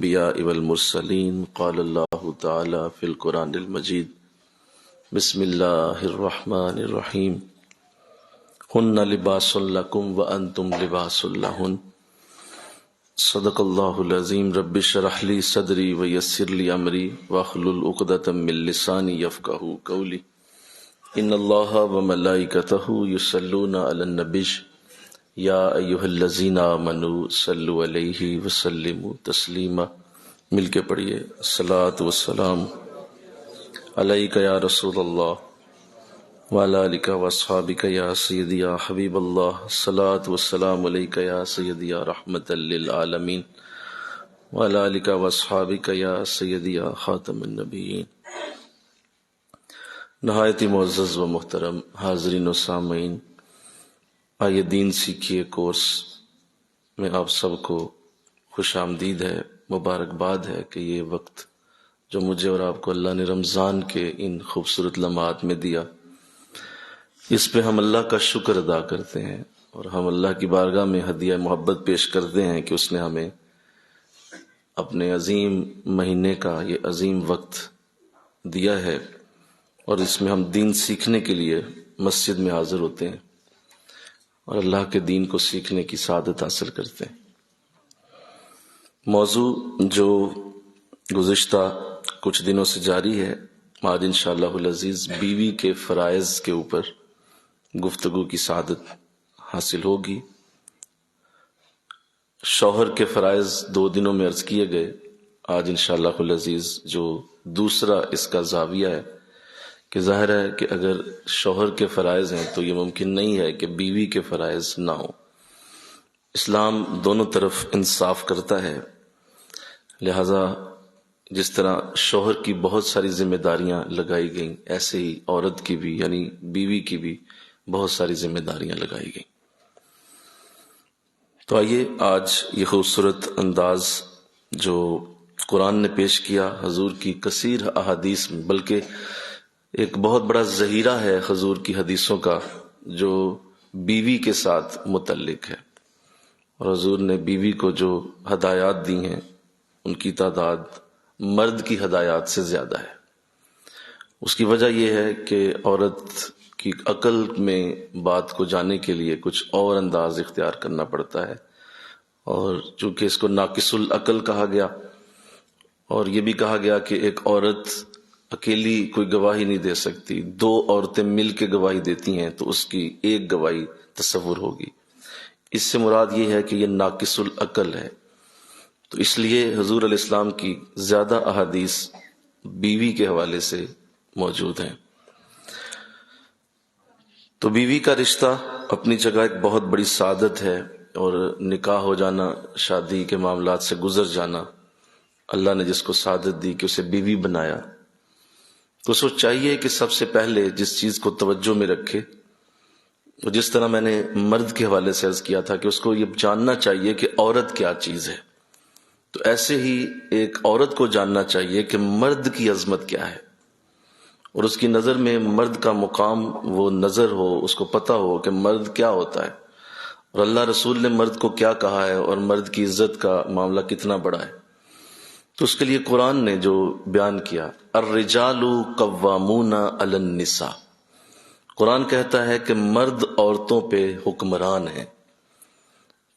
الأنبياء والمرسلين قال الله تعالى في القرآن المجيد بسم الله الرحمن الرحيم هن لباس لكم وأنتم لباس لهن صدق الله العظيم رب اشرح لي صدري ويسر لي أمري واحلل عقدة من لساني يفقهوا قولي إن الله وملائكته يصلون على النبي یا ایھا الذین آمنوا صلوا علیہ وسلموا تسلیما۔ مل کے پڑھیے، الصلاۃ والسلام علیک یا رسول اللہ وعلی آلک واصحابک یا سیدی یا حبیب اللہ، الصلاۃ والسلام علیک یا سیدی یا رحمۃ للعالمین وعلی آلک واصحابک یا سیدی یا خاتم النبیین۔ نہایت ہی معزز و محترم حاضرین و سامعین، آئیے دین سیکھیے کورس میں آپ سب کو خوش آمدید ہے، مبارکباد ہے کہ یہ وقت جو مجھے اور آپ کو اللہ نے رمضان کے ان خوبصورت لمحات میں دیا، اس پہ ہم اللہ کا شکر ادا کرتے ہیں اور ہم اللہ کی بارگاہ میں ہدیہ محبت پیش کرتے ہیں کہ اس نے ہمیں اپنے عظیم مہینے کا یہ عظیم وقت دیا ہے اور اس میں ہم دین سیکھنے کے لیے مسجد میں حاضر ہوتے ہیں اور اللہ کے دین کو سیکھنے کی سعادت حاصل کرتے ہیں۔ موضوع جو گزشتہ کچھ دنوں سے جاری ہے، آج انشاءاللہ العزیز بیوی کے فرائض کے اوپر گفتگو کی سعادت حاصل ہوگی۔ شوہر کے فرائض 2 دنوں میں عرض کیے گئے، آج انشاءاللہ العزیز جو دوسرا اس کا زاویہ ہے کہ ظاہر ہے کہ اگر شوہر کے فرائض ہیں تو یہ ممکن نہیں ہے کہ بیوی کے فرائض نہ ہوں۔ اسلام دونوں طرف انصاف کرتا ہے، لہذا جس طرح شوہر کی بہت ساری ذمہ داریاں لگائی گئیں، ایسے ہی عورت کی بھی یعنی بیوی کی بھی بہت ساری ذمہ داریاں لگائی گئیں۔ تو آئیے آج یہ خوبصورت انداز جو قرآن نے پیش کیا، حضور کی کثیر احادیث میں، بلکہ ایک بہت بڑا ذخیرہ ہے حضور کی حدیثوں کا جو بیوی کے ساتھ متعلق ہے، اور حضور نے بیوی کو جو ہدایات دی ہیں ان کی تعداد مرد کی ہدایات سے زیادہ ہے۔ اس کی وجہ یہ ہے کہ عورت کی عقل میں بات کو جاننے کے لیے کچھ اور انداز اختیار کرنا پڑتا ہے، اور چونکہ اس کو ناقص العقل کہا گیا اور یہ بھی کہا گیا کہ ایک عورت اکیلی کوئی گواہی نہیں دے سکتی، 2 عورتیں مل کے گواہی دیتی ہیں تو اس کی ایک گواہی تصور ہوگی۔ اس سے مراد یہ ہے کہ یہ ناقص العقل ہے، تو اس لیے حضور علیہ السلام کی زیادہ احادیث بیوی کے حوالے سے موجود ہیں۔ تو بیوی کا رشتہ اپنی جگہ ایک بہت بڑی سعادت ہے، اور نکاح ہو جانا، شادی کے معاملات سے گزر جانا، اللہ نے جس کو سعادت دی کہ اسے بیوی بنایا، تو اس کو چاہیے کہ سب سے پہلے جس چیز کو توجہ میں رکھے، اور جس طرح میں نے مرد کے حوالے سے عرض کیا تھا کہ اس کو یہ جاننا چاہیے کہ عورت کیا چیز ہے، تو ایسے ہی ایک عورت کو جاننا چاہیے کہ مرد کی عظمت کیا ہے، اور اس کی نظر میں مرد کا مقام وہ نظر ہو، اس کو پتہ ہو کہ مرد کیا ہوتا ہے، اور اللہ رسول نے مرد کو کیا کہا ہے، اور مرد کی عزت کا معاملہ کتنا بڑا ہے۔ تو اس کے لیے قرآن نے جو بیان کیا، الرجال قوامون علی النساء، قرآن کہتا ہے کہ مرد عورتوں پہ حکمران ہیں،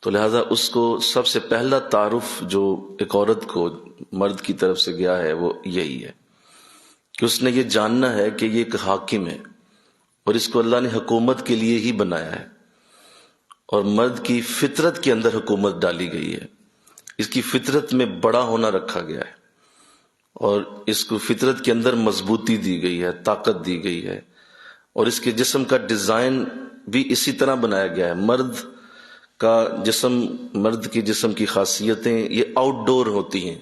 تو لہذا اس کو سب سے پہلا تعارف جو ایک عورت کو مرد کی طرف سے گیا ہے وہ یہی ہے کہ اس نے یہ جاننا ہے کہ یہ ایک حاکم ہے، اور اس کو اللہ نے حکومت کے لیے ہی بنایا ہے، اور مرد کی فطرت کے اندر حکومت ڈالی گئی ہے، اس کی فطرت میں بڑا ہونا رکھا گیا ہے، اور اس کو فطرت کے اندر مضبوطی دی گئی ہے، طاقت دی گئی ہے، اور اس کے جسم کا ڈیزائن بھی اسی طرح بنایا گیا ہے۔ مرد کا جسم، مرد کی جسم کی خاصیتیں یہ آؤٹ ڈور ہوتی ہیں،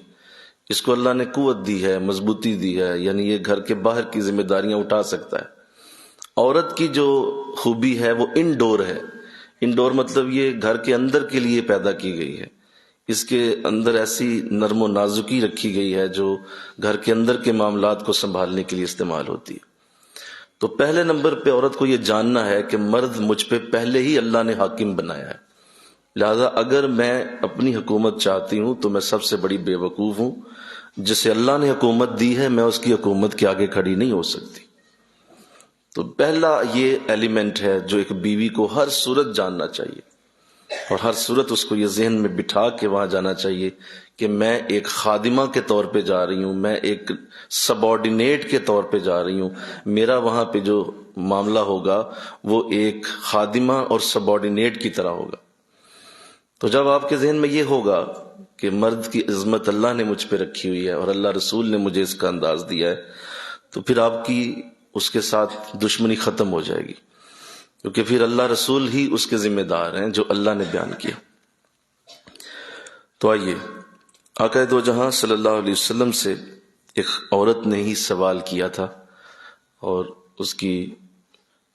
اس کو اللہ نے قوت دی ہے، مضبوطی دی ہے، یعنی یہ گھر کے باہر کی ذمہ داریاں اٹھا سکتا ہے۔ عورت کی جو خوبی ہے وہ انڈور ہے، انڈور مطلب یہ گھر کے اندر کے لیے پیدا کی گئی ہے، اس کے اندر ایسی نرم و نازکی رکھی گئی ہے جو گھر کے اندر کے معاملات کو سنبھالنے کے لیے استعمال ہوتی ہے۔ تو پہلے نمبر پہ عورت کو یہ جاننا ہے کہ مرد مجھ پہ پہلے ہی اللہ نے حاکم بنایا ہے، لہذا اگر میں اپنی حکومت چاہتی ہوں تو میں سب سے بڑی بے وقوف ہوں. جسے اللہ نے حکومت دی ہے میں اس کی حکومت کے آگے کھڑی نہیں ہو سکتی. تو پہلا یہ ایلیمنٹ ہے جو ایک بیوی کو ہر صورت جاننا چاہیے، اور ہر صورت اس کو یہ ذہن میں بٹھا کے وہاں جانا چاہیے کہ میں ایک خادمہ کے طور پہ جا رہی ہوں، میں ایک سبارڈینیٹ کے طور پہ جا رہی ہوں. میرا وہاں پہ جو معاملہ ہوگا وہ ایک خادمہ اور سبارڈینیٹ کی طرح ہوگا. تو جب آپ کے ذہن میں یہ ہوگا کہ مرد کی عظمت اللہ نے مجھ پہ رکھی ہوئی ہے اور اللہ رسول نے مجھے اس کا انداز دیا ہے، تو پھر آپ کی اس کے ساتھ دشمنی ختم ہو جائے گی، کیونکہ پھر اللہ رسول ہی اس کے ذمہ دار ہیں جو اللہ نے بیان کیا. تو آئیے، آقا دو جہاں صلی اللہ علیہ وسلم سے ایک عورت نے ہی سوال کیا تھا اور اس کی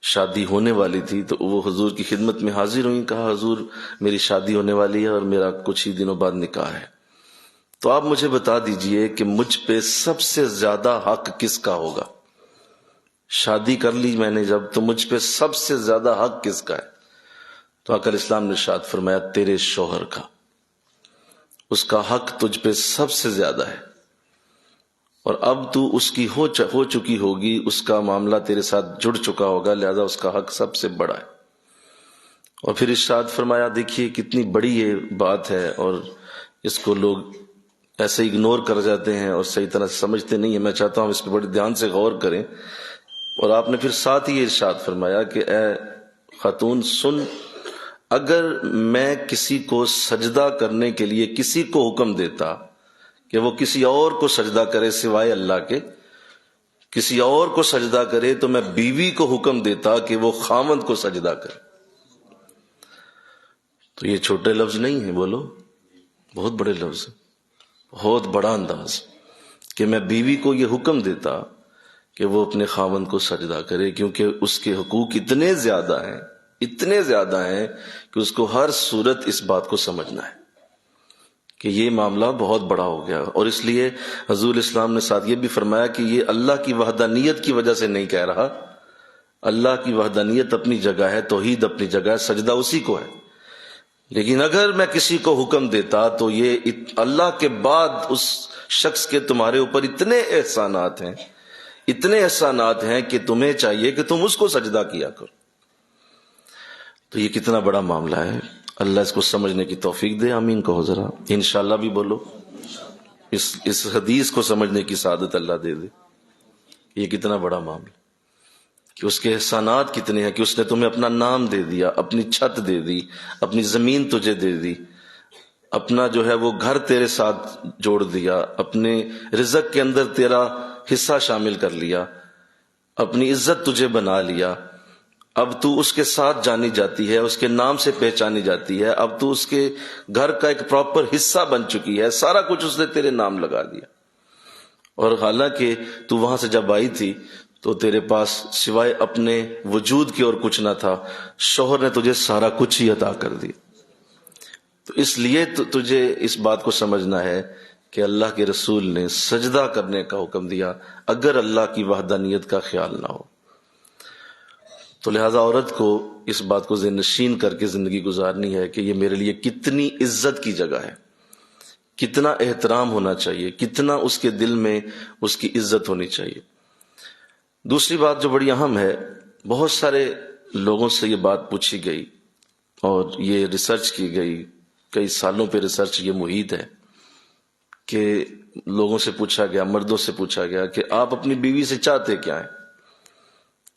شادی ہونے والی تھی، تو وہ حضور کی خدمت میں حاضر ہوئیں. کہا حضور میری شادی ہونے والی ہے اور میرا کچھ ہی دنوں بعد نکاح ہے، تو آپ مجھے بتا دیجئے کہ مجھ پہ سب سے زیادہ حق کس کا ہوگا؟ شادی کر لی میں نے جب، تو مجھ پہ سب سے زیادہ حق کس کا ہے؟ تو آقا اسلام نے ارشاد فرمایا تیرے شوہر کا، اس کا حق تجھ پہ سب سے زیادہ ہے، اور اب تو اس کی ہو چکی ہوگی، اس کا معاملہ تیرے ساتھ جڑ چکا ہوگا، لہذا اس کا حق سب سے بڑا ہے. اور پھر ارشاد فرمایا دیکھیے کتنی بڑی یہ بات ہے، اور اس کو لوگ ایسے اگنور کر جاتے ہیں اور صحیح طرح سے سمجھتے نہیں ہیں. میں چاہتا ہوں اس پہ بڑے دھیان سے غور کریں. اور آپ نے پھر ساتھ ہی ارشاد فرمایا کہ اے خاتون سن، اگر میں کسی کو سجدہ کرنے کے لیے کسی کو حکم دیتا کہ وہ کسی اور کو سجدہ کرے سوائے اللہ کے، کسی اور کو سجدہ کرے، تو میں بیوی کو حکم دیتا کہ وہ خاوند کو سجدہ کرے. تو یہ چھوٹے لفظ نہیں ہیں، بولو بہت بڑے لفظ، بہت بڑا انداز کہ میں بیوی کو یہ حکم دیتا کہ وہ اپنے خاوند کو سجدہ کرے، کیونکہ اس کے حقوق اتنے زیادہ ہیں کہ اس کو ہر صورت اس بات کو سمجھنا ہے کہ یہ معاملہ بہت بڑا ہو گیا. اور اس لیے حضور اسلام نے ساتھ یہ بھی فرمایا کہ یہ اللہ کی وحدانیت کی وجہ سے نہیں کہہ رہا، اللہ کی وحدانیت اپنی جگہ ہے، توحید اپنی جگہ ہے، سجدہ اسی کو ہے، لیکن اگر میں کسی کو حکم دیتا تو یہ اللہ کے بعد اس شخص کے تمہارے اوپر اتنے احسانات ہیں کہ تمہیں چاہیے کہ تم اس کو سجدہ کیا کرو. تو یہ کتنا بڑا معاملہ ہے. اللہ اس کو سمجھنے کی توفیق دے. آمین کہو ذرا، انشاءاللہ بھی بولو. اس حدیث کو سمجھنے کی سعادت اللہ دے دے. یہ کتنا بڑا معاملہ کہ اس کے احسانات کتنے ہیں، کہ اس نے تمہیں اپنا نام دے دیا، اپنی چھت دے دی، اپنی زمین تجھے دے دی، اپنا جو ہے وہ گھر تیرے ساتھ جوڑ دیا، اپنے رزق کے اندر تیرا حصہ شامل کر لیا، اپنی عزت تجھے بنا لیا. اب تو اس کے ساتھ جانی جاتی ہے، اس کے نام سے پہچانی جاتی ہے، اب تو اس کے گھر کا ایک پراپر حصہ بن چکی ہے، سارا کچھ اس نے تیرے نام لگا دیا. اور حالانکہ تو وہاں سے جب آئی تھی تو تیرے پاس سوائے اپنے وجود کے اور کچھ نہ تھا، شوہر نے تجھے سارا کچھ ہی عطا کر دیا. تو اس لیے تجھے اس بات کو سمجھنا ہے کہ اللہ کے رسول نے سجدہ کرنے کا حکم دیا اگر اللہ کی وحدانیت کا خیال نہ ہو. تو لہذا عورت کو اس بات کو ذہن نشین کر کے زندگی گزارنی ہے کہ یہ میرے لیے کتنی عزت کی جگہ ہے، کتنا احترام ہونا چاہیے، کتنا اس کے دل میں اس کی عزت ہونی چاہیے. دوسری بات جو بڑی اہم ہے، بہت سارے لوگوں سے یہ بات پوچھی گئی اور یہ ریسرچ کی گئی، کئی سالوں پہ ریسرچ یہ محیط ہے کہ لوگوں سے پوچھا گیا، مردوں سے پوچھا گیا کہ آپ اپنی بیوی سے چاہتے کیا ہیں،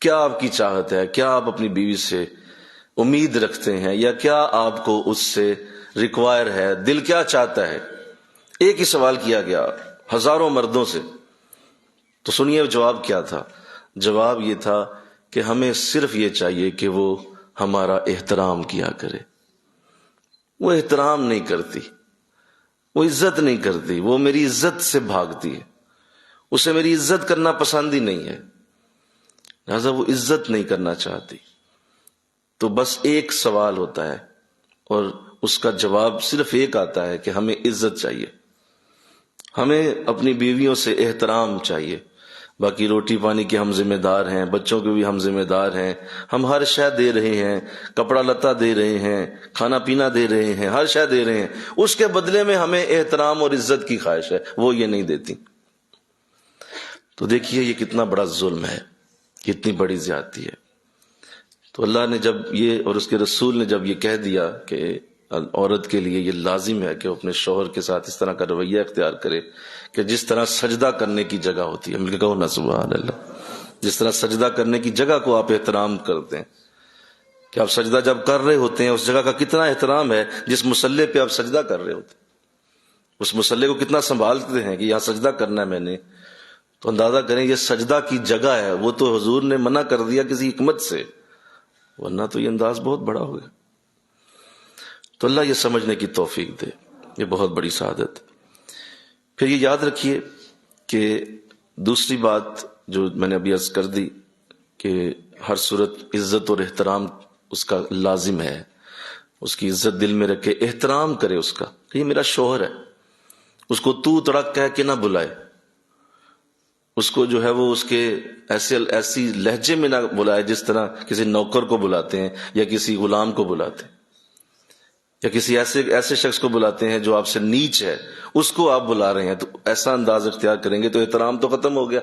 کیا آپ کی چاہت ہے، کیا آپ اپنی بیوی سے امید رکھتے ہیں، یا کیا آپ کو اس سے ریکوائر ہے، دل کیا چاہتا ہے. ایک ہی سوال کیا گیا ہزاروں مردوں سے. تو سنیے جواب کیا تھا. جواب یہ تھا کہ ہمیں صرف یہ چاہیے کہ وہ ہمارا احترام کیا کرے. وہ احترام نہیں کرتی، وہ عزت نہیں کرتی، وہ میری عزت سے بھاگتی ہے، اسے میری عزت کرنا پسند ہی نہیں ہے، لہذا وہ عزت نہیں کرنا چاہتی. تو بس ایک سوال ہوتا ہے اور اس کا جواب صرف ایک آتا ہے کہ ہمیں عزت چاہیے، ہمیں اپنی بیویوں سے احترام چاہیے. باقی روٹی پانی کے ہم ذمہ دار ہیں، بچوں کے بھی ہم ذمہ دار ہیں، ہم ہر شے دے رہے ہیں، کپڑا لتا دے رہے ہیں، کھانا پینا دے رہے ہیں، ہر شے دے رہے ہیں، اس کے بدلے میں ہمیں احترام اور عزت کی خواہش ہے، وہ یہ نہیں دیتی. تو دیکھیے یہ کتنا بڑا ظلم ہے، کتنی بڑی زیادتی ہے. تو اللہ نے جب یہ اور اس کے رسول نے جب یہ کہہ دیا کہ عورت کے لیے یہ لازم ہے کہ وہ اپنے شوہر کے ساتھ اس طرح کا رویہ اختیار کرے کہ جس طرح سجدہ کرنے کی جگہ ہوتی ہے، مل کے کہو نا سبحان اللہ، جس طرح سجدہ کرنے کی جگہ کو آپ احترام کرتے ہیں کہ آپ سجدہ جب کر رہے ہوتے ہیں اس جگہ کا کتنا احترام ہے، جس مصلی پہ آپ سجدہ کر رہے ہوتے ہیں اس مصلی کو کتنا سنبھالتے ہیں کہ یہاں سجدہ کرنا ہے میں نے. تو اندازہ کریں یہ سجدہ کی جگہ ہے، وہ تو حضور نے منع کر دیا کسی حکمت سے، ورنہ تو یہ انداز بہت بڑا ہوگا. تو اللہ یہ سمجھنے کی توفیق دے، یہ بہت بڑی سعادت. پھر یہ یاد رکھیے کہ دوسری بات جو میں نے ابھی عرض کر دی کہ ہر صورت عزت اور احترام اس کا لازم ہے، اس کی عزت دل میں رکھے، احترام کرے اس کا کہ یہ میرا شوہر ہے، اس کو تو تڑک کہہ کے نہ بلائے، اس کو جو ہے وہ اس کے ایسی لہجے میں نہ بلائے جس طرح کسی نوکر کو بلاتے ہیں یا کسی غلام کو بلاتے ہیں یا کسی ایسے شخص کو بلاتے ہیں جو آپ سے نیچ ہے، اس کو آپ بلا رہے ہیں. تو ایسا انداز اختیار کریں گے تو احترام تو ختم ہو گیا.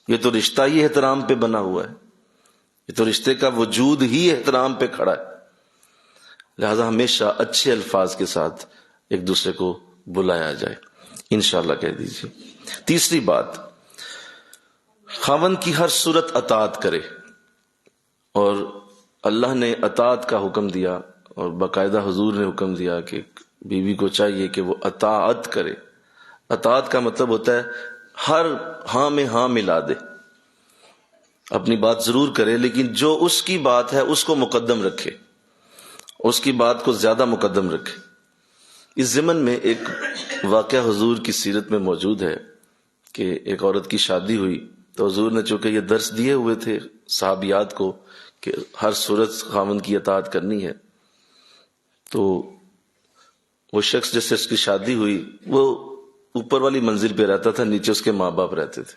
یہ تو رشتہ ہی احترام پہ بنا ہوا ہے، یہ تو رشتے کا وجود ہی احترام پہ کھڑا ہے. لہذا ہمیشہ اچھے الفاظ کے ساتھ ایک دوسرے کو بلایا جائے، انشاءاللہ کہہ دیجیے. تیسری بات، خاوند کی ہر صورت اطاعت کرے. اور اللہ نے اطاعت کا حکم دیا اور باقاعدہ حضور نے حکم دیا کہ بیوی کو چاہیے کہ وہ اطاعت کرے. اطاعت کا مطلب ہوتا ہے ہر ہاں میں ہاں ملا دے، اپنی بات ضرور کرے لیکن جو اس کی بات ہے اس کو مقدم رکھے، اس کی بات کو زیادہ مقدم رکھے. اس ضمن میں ایک واقعہ حضور کی سیرت میں موجود ہے کہ ایک عورت کی شادی ہوئی تو حضور نے چونکہ یہ درس دیے ہوئے تھے صحابیات کو کہ ہر صورت خاوند کی اطاعت کرنی ہے، تو وہ شخص جس سے اس کی شادی ہوئی وہ اوپر والی منزل پہ رہتا تھا، نیچے اس کے ماں باپ رہتے تھے.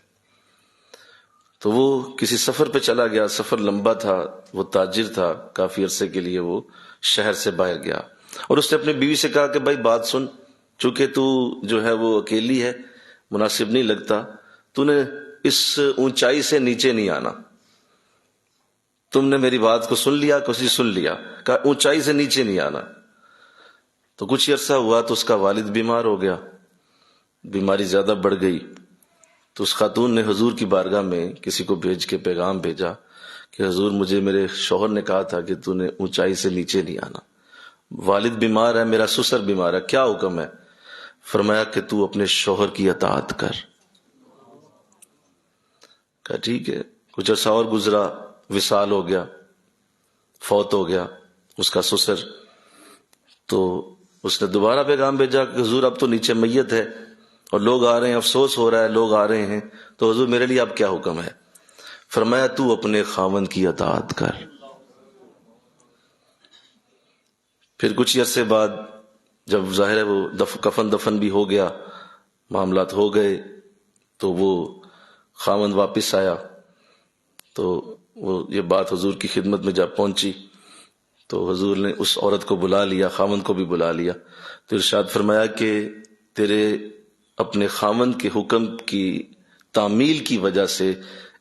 تو وہ کسی سفر پہ چلا گیا، سفر لمبا تھا، وہ تاجر تھا، کافی عرصے کے لیے وہ شہر سے باہر گیا اور اس نے اپنی بیوی سے کہا کہ بھائی بات سن، چونکہ تو جو ہے وہ اکیلی ہے، مناسب نہیں لگتا، تو نے اس اونچائی سے نیچے نہیں آنا. تم نے میری بات کو سن لیا، کسی سن لیا، کہا اونچائی سے نیچے نہیں آنا. تو کچھ عرصہ ہوا تو اس کا والد بیمار ہو گیا، بیماری زیادہ بڑھ گئی. تو اس خاتون نے حضور کی بارگاہ میں کسی کو بھیج کے پیغام بھیجا کہ حضور مجھے میرے شوہر نے کہا تھا کہ تو نے اونچائی سے نیچے نہیں آنا، والد بیمار ہے، میرا سسر بیمار ہے، کیا حکم ہے؟ فرمایا کہ تو اپنے شوہر کی اطاعت کر. کہا ٹھیک ہے. کچھ عرصہ اور گزرا، وصال ہو گیا، فوت ہو گیا اس کا سسر. تو اس نے دوبارہ پیغام بھیجا کہ حضور اب تو نیچے میت ہے اور لوگ آ رہے ہیں، افسوس ہو رہا ہے، لوگ آ رہے ہیں، تو حضور میرے لیے اب کیا حکم ہے؟ فرمایا تو اپنے خاوند کی اطاعت کر. پھر کچھ عرصے بعد جب ظاہر ہے وہ کفن دفن بھی ہو گیا، معاملات ہو گئے، تو وہ خاوند واپس آیا تو وہ یہ بات حضور کی خدمت میں جب پہنچی تو حضور نے اس عورت کو بلا لیا، خاوند کو بھی بلا لیا. تو ارشاد فرمایا کہ تیرے اپنے خاوند کے حکم کی تعمیل کی وجہ سے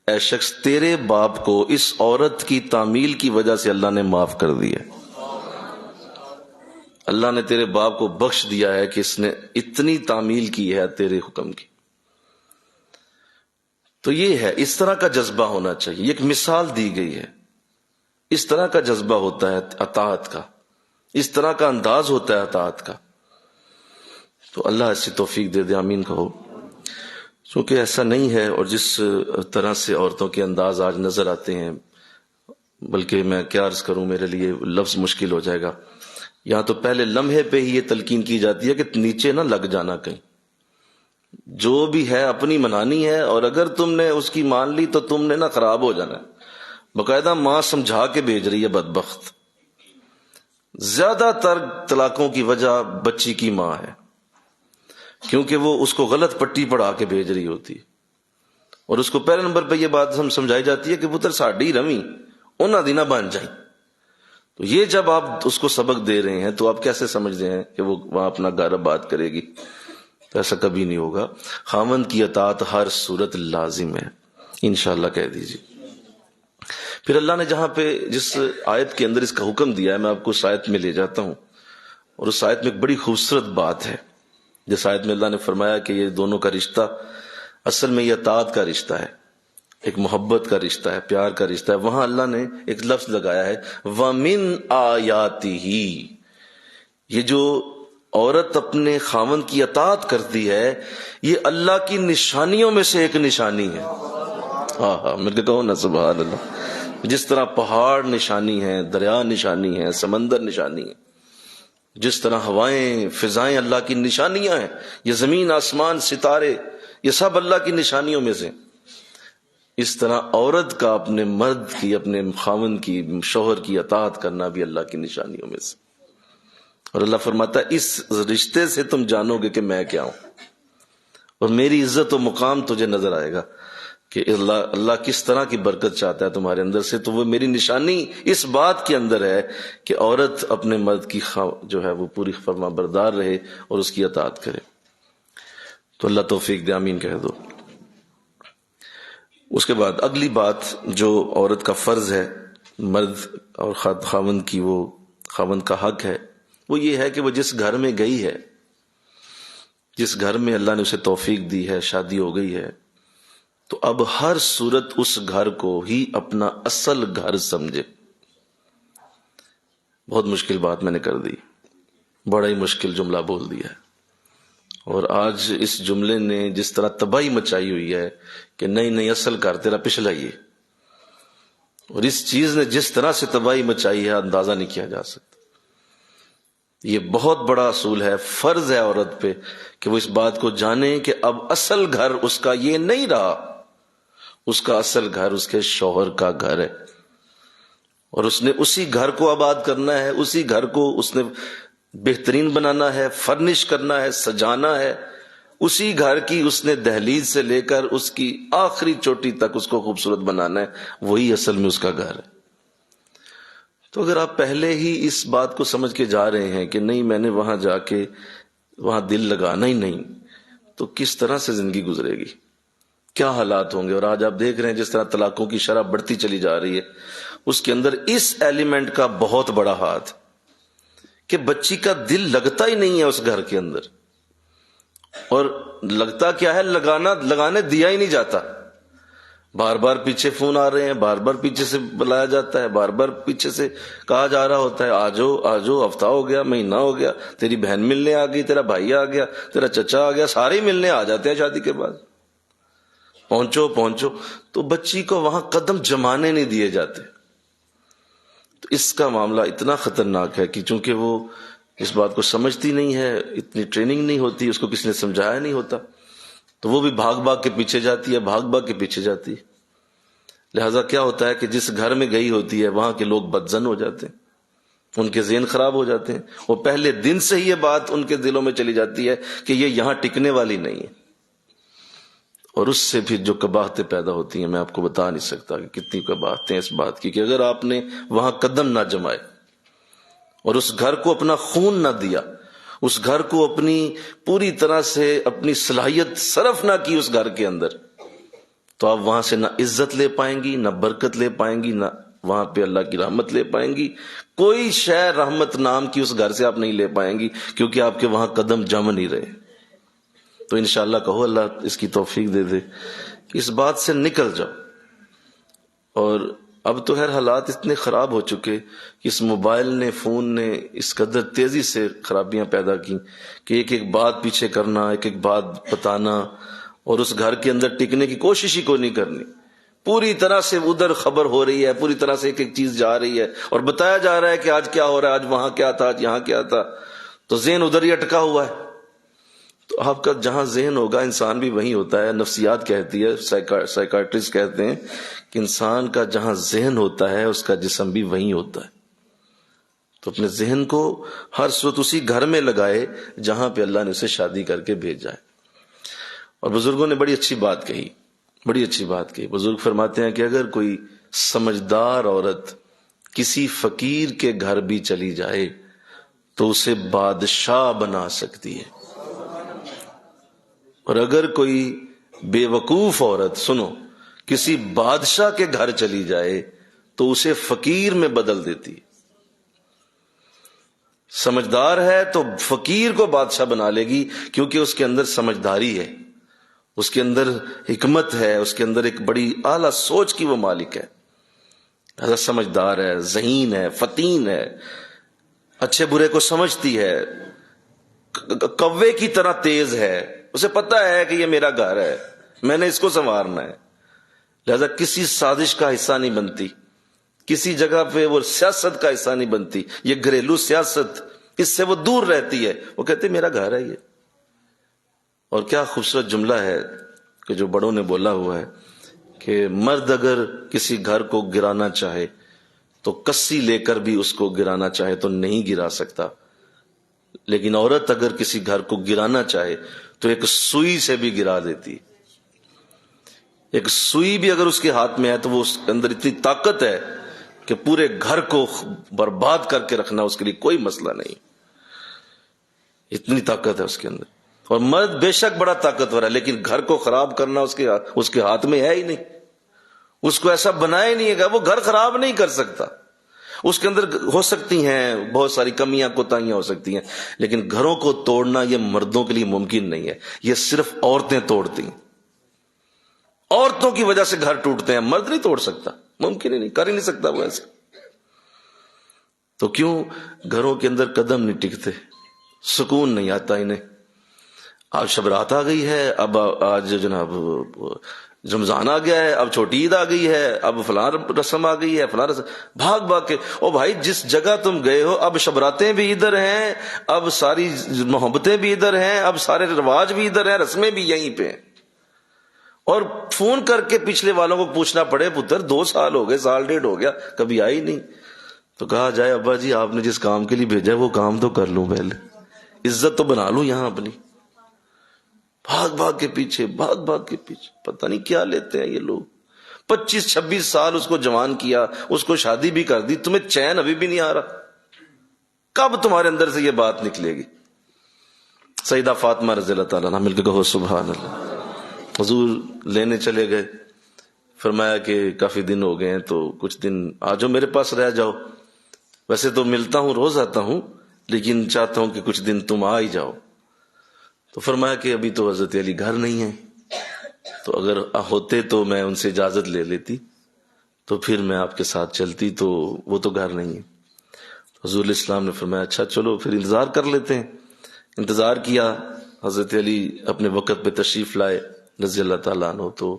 اے شخص، تیرے باپ کو اس عورت کی تعمیل کی وجہ سے اللہ نے معاف کر دیا. اللہ نے تیرے باپ کو بخش دیا ہے کہ اس نے اتنی تعمیل کی ہے تیرے حکم کی. تو یہ ہے، اس طرح کا جذبہ ہونا چاہیے. ایک مثال دی گئی ہے، اس طرح کا جذبہ ہوتا ہے اطاعت کا، اس طرح کا انداز ہوتا ہے اطاعت کا. تو اللہ ایسی توفیق دے دے، آمین کہو. چونکہ ایسا نہیں ہے، اور جس طرح سے عورتوں کے انداز آج نظر آتے ہیں، بلکہ میں کیا عرض کروں، میرے لیے لفظ مشکل ہو جائے گا. یہاں تو پہلے لمحے پہ ہی یہ تلقین کی جاتی ہے کہ نیچے نہ لگ جانا کہیں، جو بھی ہے اپنی منانی ہے، اور اگر تم نے اس کی مان لی تو تم نے نہ خراب ہو جانا ہے. باقاعدہ ماں سمجھا کے بھیج رہی ہے، بدبخت. زیادہ تر طلاقوں کی وجہ بچی کی ماں ہے، کیونکہ وہ اس کو غلط پٹی پڑھا کے بھیج رہی ہوتی. اور اس کو پہلے نمبر پہ یہ بات ہم سمجھائی جاتی ہے کہ پتر ساڈی روی انہاں دی نہ بن جائیں. تو یہ جب آپ اس کو سبق دے رہے ہیں تو آپ کیسے سمجھ رہے ہیں کہ وہ وہاں اپنا گھر آباد کرے گی؟ تو ایسا کبھی نہیں ہوگا. خاوند کی اطاعت ہر صورت لازم ہے، انشاءاللہ کہہ دیجیے. پھر اللہ نے جہاں پہ جس آیت کے اندر اس کا حکم دیا ہے، میں آپ کو اس آیت میں لے جاتا ہوں، اور اس آیت میں ایک بڑی خوبصورت بات ہے. جس آیت میں اللہ نے فرمایا کہ یہ دونوں کا رشتہ اصل میں یہ اطاعت کا رشتہ ہے، ایک محبت کا رشتہ ہے، پیار کا رشتہ ہے. وہاں اللہ نے ایک لفظ لگایا ہے وَمِنْ آیَاتِهِ. یہ جو عورت اپنے خاوند کی اطاعت کرتی ہے یہ اللہ کی نشانیوں میں سے ایک نشانی ہے. ہاں مل کے کہو نا سبحان اللہ. جس طرح پہاڑ نشانی ہے، دریا نشانی ہے، سمندر نشانی ہے، جس طرح ہوائیں فضائیں اللہ کی نشانیاں ہیں، یہ زمین آسمان ستارے یہ سب اللہ کی نشانیوں میں سے، اس طرح عورت کا اپنے مرد کی، اپنے خاوند کی، شوہر کی اطاعت کرنا بھی اللہ کی نشانیوں میں سے. اور اللہ فرماتا ہے اس رشتے سے تم جانو گے کہ میں کیا ہوں، اور میری عزت و مقام تجھے نظر آئے گا کہ اللہ کس طرح کی برکت چاہتا ہے تمہارے اندر سے. تو وہ میری نشانی اس بات کے اندر ہے کہ عورت اپنے مرد کی جو ہے وہ پوری فرما بردار رہے اور اس کی اطاعت کرے. تو اللہ توفیق دے، آمین کہہ دو. اس کے بعد اگلی بات جو عورت کا فرض ہے، مرد اور خاوند کی، وہ خاوند کا حق ہے، وہ یہ ہے کہ وہ جس گھر میں گئی ہے، جس گھر میں اللہ نے اسے توفیق دی ہے، شادی ہو گئی ہے، تو اب ہر صورت اس گھر کو ہی اپنا اصل گھر سمجھے. بہت مشکل بات میں نے کر دی، بڑا ہی مشکل جملہ بول دیا ہے. اور آج اس جملے نے جس طرح تباہی مچائی ہوئی ہے کہ نہیں اصل گھر تیرا پچھلا ہی ہے، اور اس چیز نے جس طرح سے تباہی مچائی ہے اندازہ نہیں کیا جا سکتا. یہ بہت بڑا اصول ہے، فرض ہے عورت پہ کہ وہ اس بات کو جانے کہ اب اصل گھر اس کا یہ نہیں رہا، اس کا اصل گھر اس کے شوہر کا گھر ہے، اور اس نے اسی گھر کو آباد کرنا ہے، اسی گھر کو اس نے بہترین بنانا ہے، فرنش کرنا ہے، سجانا ہے. اسی گھر کی اس نے دہلیز سے لے کر اس کی آخری چوٹی تک اس کو خوبصورت بنانا ہے، وہی اصل میں اس کا گھر ہے. تو اگر آپ پہلے ہی اس بات کو سمجھ کے جا رہے ہیں کہ نہیں میں نے وہاں جا کے وہاں دل لگانا ہی نہیں، تو کس طرح سے زندگی گزرے گی، کیا حالات ہوں گے. اور آج آپ دیکھ رہے ہیں جس طرح طلاقوں کی شرح بڑھتی چلی جا رہی ہے، اس کے اندر اس ایلیمنٹ کا بہت بڑا ہاتھ کہ بچی کا دل لگتا ہی نہیں ہے اس گھر کے اندر. اور لگتا کیا ہے، لگانے دیا ہی نہیں جاتا. بار بار پیچھے فون آ رہے ہیں، بار بار پیچھے سے بلایا جاتا ہے، بار بار پیچھے سے کہا جا رہا ہوتا ہے آجو، ہفتہ ہو گیا، مہینہ ہو گیا، تیری بہن ملنے آ گئی، تیرا بھائی آ گیا، تیرا چچا آ گیا، سارے ملنے آ جاتے ہیں شادی کے بعد. پہنچو. تو بچی کو وہاں قدم جمانے نہیں دیے جاتے. تو اس کا معاملہ اتنا خطرناک ہے کہ چونکہ وہ اس بات کو سمجھتی نہیں ہے، اتنی ٹریننگ نہیں ہوتی، اس کو کسی نے سمجھایا نہیں ہوتا، تو وہ بھی بھاگ کے پیچھے جاتی ہے. لہذا کیا ہوتا ہے کہ جس گھر میں گئی ہوتی ہے وہاں کے لوگ بدزن ہو جاتے ہیں، ان کے ذہن خراب ہو جاتے ہیں. وہ پہلے دن سے ہی یہ بات ان کے دلوں میں چلی جاتی ہے کہ یہ یہاں ٹکنے والی نہیں ہے. اور اس سے پھر جو قباحتیں پیدا ہوتی ہیں میں آپ کو بتا نہیں سکتا کہ کتنی قباحتیں اس بات کی کہ اگر آپ نے وہاں قدم نہ جمائے اور اس گھر کو اپنا خون نہ دیا، اس گھر کو اپنی پوری طرح سے اپنی صلاحیت صرف نہ کی اس گھر کے اندر، تو آپ وہاں سے نہ عزت لے پائیں گی، نہ برکت لے پائیں گی، نہ وہاں پہ اللہ کی رحمت لے پائیں گی. کوئی شے رحمت نام کی اس گھر سے آپ نہیں لے پائیں گی، کیونکہ آپ کے وہاں قدم جم نہیں رہے. تو انشاءاللہ کہو اللہ اس کی توفیق دے دے کہ اس بات سے نکل جاؤ. اور اب تو ہر حالات اتنے خراب ہو چکے کہ اس موبائل نے، فون نے اس قدر تیزی سے خرابیاں پیدا کی کہ ایک ایک بات پیچھے کرنا، ایک ایک بات بتانا، اور اس گھر کے اندر ٹکنے کی کوشش ہی کوئی نہیں کرنی. پوری طرح سے ادھر خبر ہو رہی ہے، پوری طرح سے ایک ایک چیز جا رہی ہے اور بتایا جا رہا ہے کہ آج کیا ہو رہا ہے، آج وہاں کیا تھا، آج یہاں کیا تھا. تو ذہن ادھر ہی اٹکا ہوا ہے. تو آپ کا جہاں ذہن ہوگا انسان بھی وہیں ہوتا ہے. نفسیات کہتی ہے، سائیکارٹسٹ کہتے ہیں کہ انسان کا جہاں ذہن ہوتا ہے اس کا جسم بھی وہیں ہوتا ہے. تو اپنے ذہن کو ہر صورت اسی گھر میں لگائے جہاں پہ اللہ نے اسے شادی کر کے بھیجا ہے. اور بزرگوں نے بڑی اچھی بات کہی، بڑی اچھی بات کی. بزرگ فرماتے ہیں کہ اگر کوئی سمجھدار عورت کسی فقیر کے گھر بھی چلی جائے تو اسے بادشاہ بنا سکتی ہے، اور اگر کوئی بے وقوف عورت، سنو، کسی بادشاہ کے گھر چلی جائے تو اسے فقیر میں بدل دیتی ہے. سمجھدار ہے تو فقیر کو بادشاہ بنا لے گی، کیونکہ اس کے اندر سمجھداری ہے، اس کے اندر حکمت ہے، اس کے اندر ایک بڑی اعلیٰ سوچ کی وہ مالک ہے، حضرت سمجھدار ہے، ذہین ہے، فطین ہے، اچھے برے کو سمجھتی ہے، کوے کی طرح تیز ہے، اسے پتہ ہے کہ یہ میرا گھر ہے، میں نے اس کو سنوارنا ہے، لہذا کسی سازش کا حصہ نہیں بنتی، کسی جگہ پہ وہ سیاست کا حصہ نہیں بنتی، یہ گھریلو سیاست، اس سے وہ دور رہتی ہے. وہ کہتے میرا گھر ہے یہ. اور کیا خوبصورت جملہ ہے کہ جو بڑوں نے بولا ہوا ہے کہ مرد اگر کسی گھر کو گرانا چاہے تو کسی لے کر بھی اس کو گرانا چاہے تو نہیں گرا سکتا، لیکن عورت اگر کسی گھر کو گرانا چاہے تو ایک سوئی سے بھی گرا دیتی. ایک سوئی بھی اگر اس کے ہاتھ میں ہے تو وہ اس کے اندر اتنی طاقت ہے کہ پورے گھر کو برباد کر کے رکھنا اس کے لیے کوئی مسئلہ نہیں، اتنی طاقت ہے اس کے اندر. اور مرد بے شک بڑا طاقتور ہے، لیکن گھر کو خراب کرنا اس کے ہاتھ میں ہے ہی نہیں، اس کو ایسا بنایا ہی نہیں ہے، وہ گھر خراب نہیں کر سکتا. اس کے اندر ہو سکتی ہیں بہت ساری کمیاں کوتاہیاں ہو سکتی ہیں، لیکن گھروں کو توڑنا یہ مردوں کے لیے ممکن نہیں ہے، یہ صرف عورتیں توڑتی ہیں. عورتوں کی وجہ سے گھر ٹوٹتے ہیں، مرد نہیں توڑ سکتا، ممکن ہی نہیں، کر ہی نہیں سکتا وہ ایسے. تو کیوں گھروں کے اندر قدم نہیں ٹکتے، سکون نہیں آتا انہیں. آج شب رات آ گئی ہے، اب آج جناب رمضان آ گیا ہے، اب چھوٹی عید آ گئی ہے، اب فلاں رسم آ گئی ہے، فلاں رسم، بھاگ بھاگ کے. او بھائی جس جگہ تم گئے ہو اب شبراتیں بھی ادھر ہیں، اب ساری محبتیں بھی ادھر ہیں، اب سارے رواج بھی ادھر ہیں، رسمیں بھی یہیں پہ ہیں. اور فون کر کے پچھلے والوں کو پوچھنا پڑے پتر 2 سال ہو گئے، سال ڈیڑھ ہو گیا، کبھی آئی نہیں. تو کہا جائے ابا جی آپ نے جس کام کے لیے بھیجا ہے وہ کام تو کر لوں، پہلے عزت تو بنا لوں یہاں اپنی. بھاگ بھاگ کے پیچھے، بھاگ بھاگ کے پیچھے، پتہ نہیں کیا لیتے ہیں یہ لوگ. 25-26 سال اس کو جوان کیا، اس کو شادی بھی کر دی، تمہیں چین ابھی بھی نہیں آ رہا. کب تمہارے اندر سے یہ بات نکلے گی؟ سیدہ فاطمہ رضی اللہ تعالیٰ عنہ، مل کے کہو سبحان اللہ. حضور لینے چلے گئے، فرمایا کہ کافی دن ہو گئے ہیں تو کچھ دن آ جاؤ میرے پاس رہ جاؤ، ویسے تو ملتا ہوں، روز آتا ہوں، لیکن چاہتا ہوں کہ کچھ دن تم آ ہی جاؤ. تو فرمایا کہ ابھی تو حضرت علی گھر نہیں ہے، تو اگر ہوتے تو میں ان سے اجازت لے لیتی، تو پھر میں آپ کے ساتھ چلتی، تو وہ تو گھر نہیں ہے. حضور علیہ السلام نے فرمایا اچھا چلو پھر انتظار کر لیتے ہیں. انتظار کیا، حضرت علی اپنے وقت پہ تشریف لائے رضی اللہ تعالیٰ عنہ. تو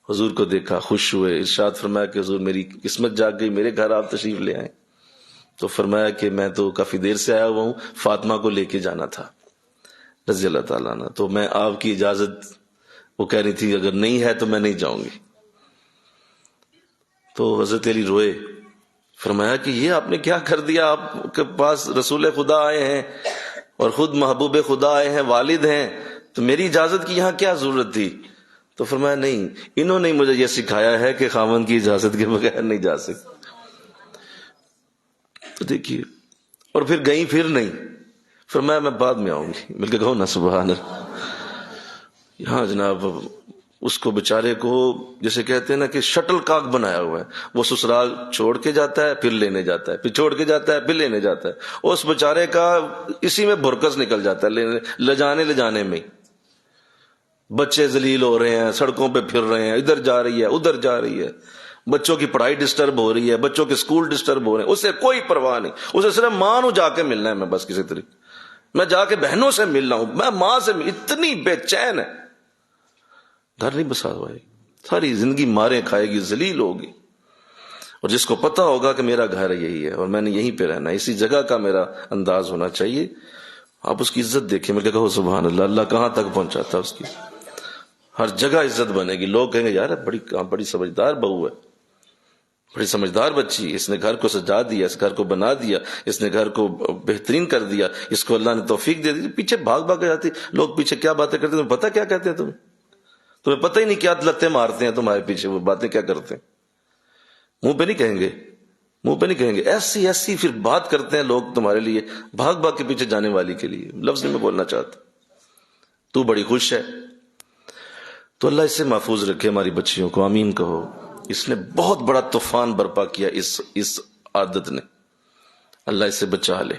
حضور کو دیکھا، خوش ہوئے، ارشاد فرمایا کہ حضور میری قسمت جاگ گئی، میرے گھر آپ تشریف لے آئے. تو فرمایا کہ میں تو کافی دیر سے آیا ہوا ہوں، فاطمہ کو لے کے جانا تھا رضی اللہ تعالیٰ عنہ، تو میں آپ کی اجازت، وہ کہہ رہی تھی اگر نہیں ہے تو میں نہیں جاؤں گی. تو حضرت علی روئے، فرمایا کہ یہ آپ نے کیا کر دیا، آپ کے پاس رسول خدا آئے ہیں اور خود محبوب خدا آئے ہیں، والد ہیں، تو میری اجازت کی یہاں کیا ضرورت تھی؟ تو فرمایا نہیں، انہوں نے مجھے یہ سکھایا ہے کہ خاوند کی اجازت کے بغیر نہیں جا سکتے. تو دیکھیے، اور پھر گئی، پھر نہیں، فرمایا میں بعد میں آؤں گی. مل کے کہو نا سبحان اللہ. یہاں جناب اس کو بیچارے کو جیسے کہتے ہیں نا کہ شٹل کاک بنایا ہوا ہے، وہ سسرال چھوڑ کے جاتا ہے پھر لینے جاتا ہے، پھر چھوڑ کے جاتا ہے پھر لینے جاتا ہے. اس بیچارے کا اسی میں بھرکس نکل جاتا ہے، لے جانے میں. بچے ذلیل ہو رہے ہیں، سڑکوں پہ پھر رہے ہیں، ادھر جا رہی ہے ادھر جا رہی ہے، بچوں کی پڑھائی ڈسٹرب ہو رہی ہے، بچوں کے سکول ڈسٹرب ہو رہے ہیں، اسے کوئی پرواہ نہیں. اسے صرف ماں نو جا کے ملنا ہے، میں بس کسی طریقے میں جا کے بہنوں سے مل رہا ہوں، میں ماں سے اتنی بے چین ہے. گھر نہیں بسا ہوا ہے، ساری زندگی مارے کھائے گی، ذلیل ہوگی. اور جس کو پتا ہوگا کہ میرا گھر یہی ہے اور میں نے یہیں پہ رہنا ہے، اسی جگہ کا میرا انداز ہونا چاہیے، آپ اس کی عزت دیکھیں. مل کے کہو سبحان اللہ. اللہ کہاں تک پہنچاتا ہے اس کی، ہر جگہ عزت بنے گی. لوگ کہیں گے یار بڑی سمجھدار بہو ہے، بڑی سمجھدار بچی، اس نے گھر کو سجا دیا، اس گھر کو بنا دیا، اس نے گھر کو بہترین کر دیا، اس کو اللہ نے توفیق دے دی. پیچھے بھاگ بھاگ کے جاتی، لوگ پیچھے کیا باتیں کرتے ہیں، پتہ کیا کہتے ہیں تمہیں؟ تمہیں پتہ ہی نہیں کیا لتیں مارتے ہیں تمہارے پیچھے، وہ باتیں کیا کرتے ہیں، منہ پہ نہیں کہیں گے، منہ پہ نہیں کہیں گے، ایسی ایسی پھر بات کرتے ہیں لوگ تمہارے لیے، بھاگ بھاگ کے پیچھے جانے والی کے لیے لفظ نہیں میں بولنا چاہتا۔ تو بڑی خوش ہے، تو اللہ اس سے محفوظ رکھے ہماری بچیوں کو، آمین کہو۔ اس نے بہت بڑا طوفان برپا کیا اس عادت نے، اللہ اس سے بچا لے۔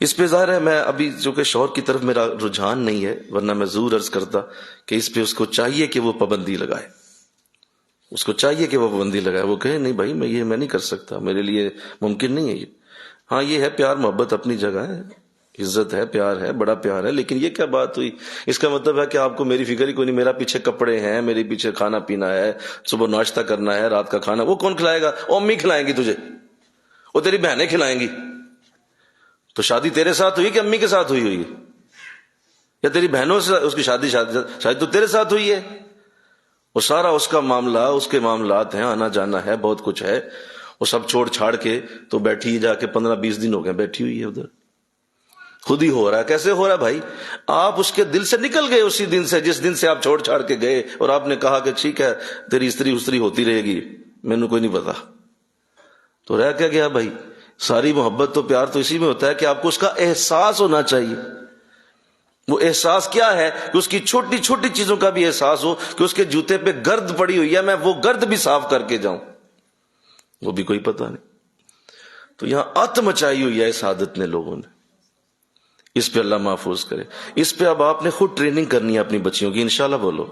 اس پہ ظاہر ہے میں ابھی چونکہ شوہر کی طرف میرا رجحان نہیں ہے، ورنہ میں ضرور عرض کرتا کہ اس پہ اس کو چاہیے کہ وہ پابندی لگائے، اس کو چاہیے کہ وہ پابندی لگائے، وہ کہے نہیں بھائی میں نہیں کر سکتا، میرے لیے ممکن نہیں ہے یہ۔ ہاں یہ ہے پیار محبت اپنی جگہ ہے، عزت ہے، پیار ہے، بڑا پیار ہے، لیکن یہ کیا بات ہوئی؟ اس کا مطلب ہے کہ آپ کو میری فکر ہی کوئی نہیں، میرا پیچھے کپڑے ہیں، میرے پیچھے کھانا پینا ہے، صبح ناشتہ کرنا ہے، رات کا کھانا وہ کون کھلائے گا؟ امی کھلائیں گی تجھے، وہ تیری بہنیں کھلائیں گی۔ تو شادی تیرے ساتھ ہوئی کہ امی کے ساتھ ہوئی ہے؟ یا تیری بہنوں سے اس کی شادی تو تیرے ساتھ ہوئی ہے؟ وہ سارا اس کا معاملہ، اس کے معاملات ہیں، آنا جانا ہے، بہت کچھ ہے، وہ سب چھوڑ چھاڑ کے تو بیٹھی جا کے 15-20 دن ہو گئے بیٹھی ہوئی ہے ادھر، خود ہی ہو رہا ہے۔ کیسے ہو رہا ہے بھائی؟ آپ اس کے دل سے نکل گئے اسی دن سے، جس دن سے آپ چھوڑ چھاڑ کے گئے اور آپ نے کہا کہ ٹھیک ہے تیری استری استری ہوتی رہے گی، مینوں کوئی نہیں پتا۔ تو رہ کیا گیا بھائی؟ ساری محبت تو پیار تو اسی میں ہوتا ہے کہ آپ کو اس کا احساس ہونا چاہیے۔ وہ احساس کیا ہے کہ اس کی چھوٹی چھوٹی چیزوں کا بھی احساس ہو، کہ اس کے جوتے پہ گرد پڑی ہوئی ہے، میں وہ گرد بھی صاف کر کے جاؤں، وہ بھی کوئی پتہ نہیں۔ تو یہاں ات مچائی ہوئی ہے اس عادت نے لوگوں نے، اس پہ اللہ محفوظ کرے۔ اس پہ اب آپ نے خود ٹریننگ کرنی ہے اپنی بچیوں کی، انشاءاللہ بولو،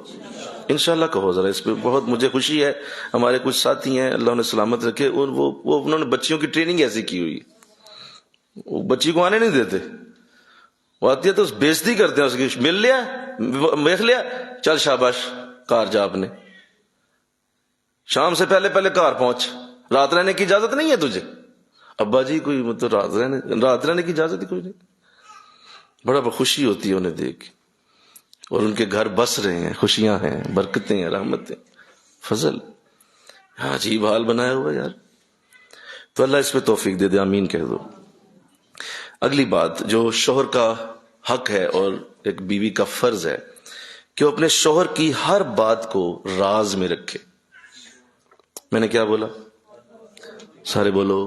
انشاءاللہ کہو ذرا۔ اس پہ بہت مجھے خوشی ہے، ہمارے کچھ ساتھی ہیں اللہ نے سلامت رکھے، اور وہ انہوں نے بچیوں کی ٹریننگ ایسی کی ہوئی، وہ بچی کو آنے نہیں دیتے، وہ آتی ہے تو بےزتی کرتے ہیں اس کی، مل لیا دیکھ لیا چل شاباش کار جا، اپنے شام سے پہلے کار پہنچ، رات رہنے کی اجازت نہیں ہے تجھے، ابا جی کوئی مطلب رات رہنے کی اجازت ہی کوئی نہیں۔ بڑا خوشی ہوتی ہے انہیں دیکھ کے، اور ان کے گھر بس رہے ہیں، خوشیاں ہیں، برکتیں ہیں، رحمتیں، فضل۔ ہاں عجیب حال بنایا ہوا یار۔ تو اللہ اس پہ توفیق دے دے، آمین کہہ دو۔ اگلی بات جو شوہر کا حق ہے اور ایک بیوی کا فرض ہے کہ وہ اپنے شوہر کی ہر بات کو راز میں رکھے۔ میں نے کیا بولا؟ سارے بولو۔